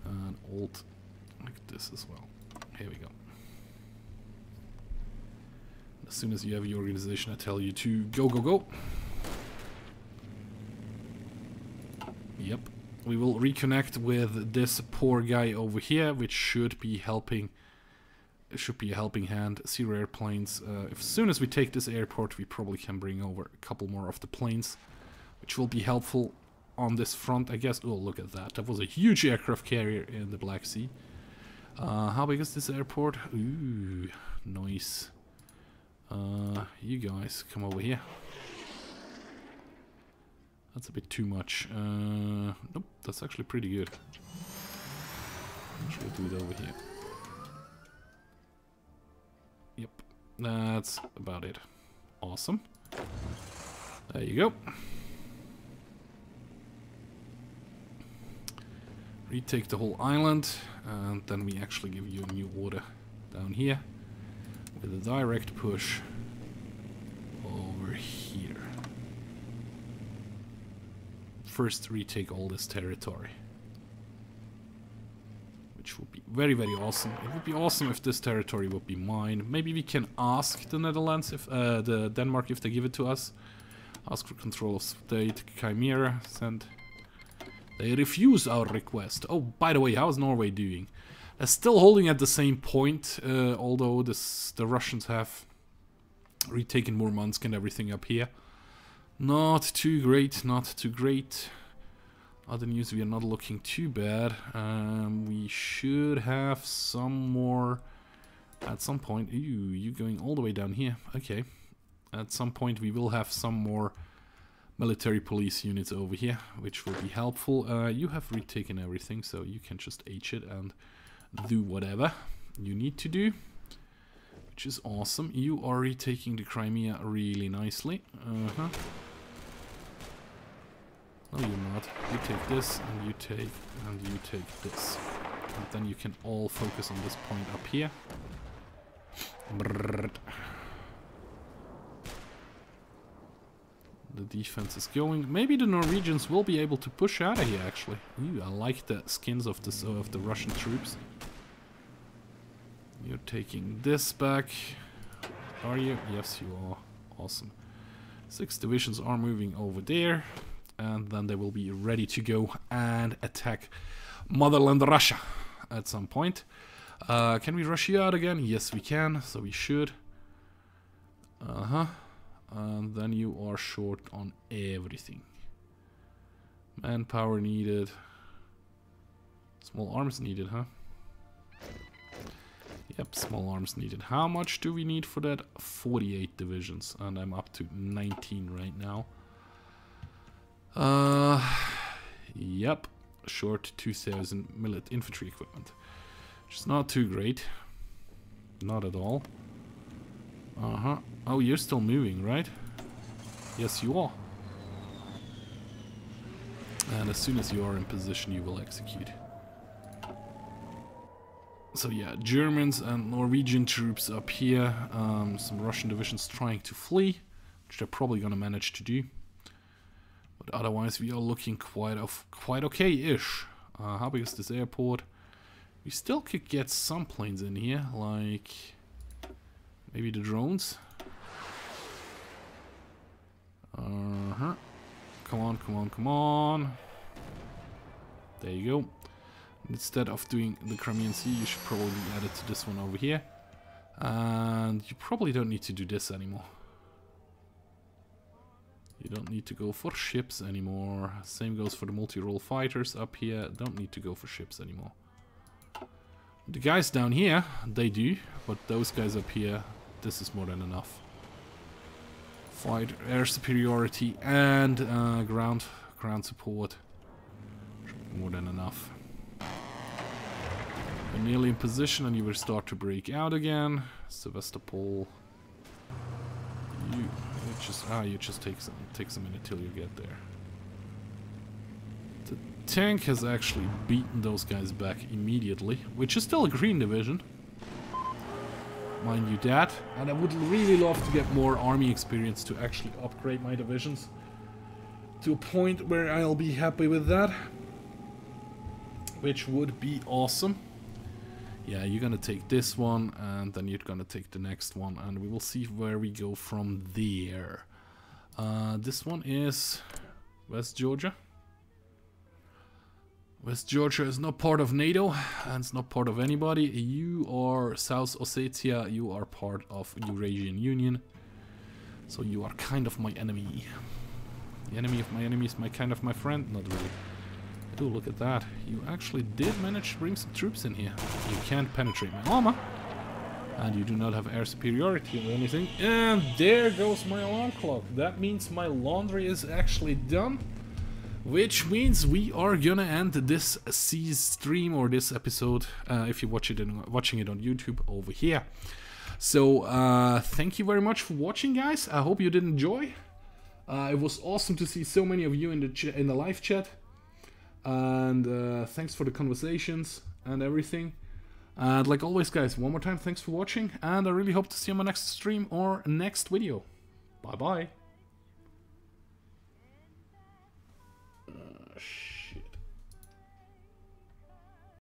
And Alt like this as well. Here we go. As soon as you have your organization, I tell you to go, go, go. Yep. We will reconnect with this poor guy over here, which should be helping. It should be a helping hand. Zero airplanes. As soon as we take this airport, we probably can bring over a couple more of the planes, which will be helpful on this front, I guess. Oh, look at that. That was a huge aircraft carrier in the Black Sea. How big is this airport? Ooh, nice. You guys, come over here. That's a bit too much. Nope, that's actually pretty good. Actually, do it over here. Yep, that's about it. Awesome. There you go. Retake the whole island, and then we actually give you a new order down here with a direct push over here. First retake all this territory, which would be very, very awesome. It would be awesome if this territory would be mine. Maybe we can ask the Netherlands, if the Denmark, if they give it to us. Ask for control of state, Chimera, send. They refuse our request. Oh, by the way, how's Norway doing? They're still holding at the same point, although the Russians have retaken Murmansk and everything up here. Not too great, not too great. Other news, we are not looking too bad. We should have some more at some point. Ooh, you going all the way down here. Okay. At some point we will have some more military police units over here, which will be helpful. You have retaken everything, so you can just H it and do whatever you need to do, which is awesome. You are retaking the Crimea really nicely. No, you're not. You take this, and you take this. And then you can all focus on this point up here. Brrr. The defense is going. Maybe the Norwegians will be able to push out of here, actually. Ooh, I like the skins of the Russian troops. You're taking this back. Are you? Yes, you are. Awesome. 6 divisions are moving over there. And then they will be ready to go and attack motherland Russia at some point. Can we rush you out again? Yes, we can. So we should. And then you are short on everything. Manpower needed. Small arms needed, huh? Yep, small arms needed. How much do we need for that? 48 divisions. And I'm up to 19 right now. Yep. Short 2,000 infantry equipment. Which is not too great. Not at all. Oh, you're still moving, right? Yes, you are. And as soon as you are in position, you will execute. So yeah, Germans and Norwegian troops up here. Some Russian divisions trying to flee, which they're probably gonna manage to do. But otherwise, we are looking quite okay-ish. How big is this airport? We still could get some planes in here, like maybe the drones. Come on, come on, come on. There you go. Instead of doing the Crimean Sea, you should probably add it to this one over here. And you probably don't need to do this anymore. You don't need to go for ships anymore. Same goes for the multi-role fighters up here. Don't need to go for ships anymore. The guys down here, they do. But those guys up here, this is more than enough. Fight air superiority and ground support. More than enough. We're nearly in position and you will start to break out again. Sevastopol. You just takes a minute till you get there. The tank has actually beaten those guys back immediately, which is still a green division. Mind you that. And I would really love to get more army experience to actually upgrade my divisions to a point where I'll be happy with that. Which would be awesome. Yeah, you're gonna take this one, and then you're gonna take the next one, and we will see where we go from there. This one is West Georgia. West Georgia is not part of NATO, and it's not part of anybody. You are South Ossetia, you are part of Eurasian Union. So you are kind of my enemy. The enemy of my enemy is kind of my friend? Not really. Oh, look at that. You actually did manage to bring some troops in here. You can't penetrate my armor. And you do not have air superiority or anything. And there goes my alarm clock. That means my laundry is actually done. Which means we are gonna end this stream or this episode, if you're watching it on YouTube over here. So thank you very much for watching, guys. I hope you did enjoy. It was awesome to see so many of you in the live chat, and thanks for the conversations and everything. And like always, guys, one more time, thanks for watching, and I really hope to see you on my next stream or next video. Bye bye.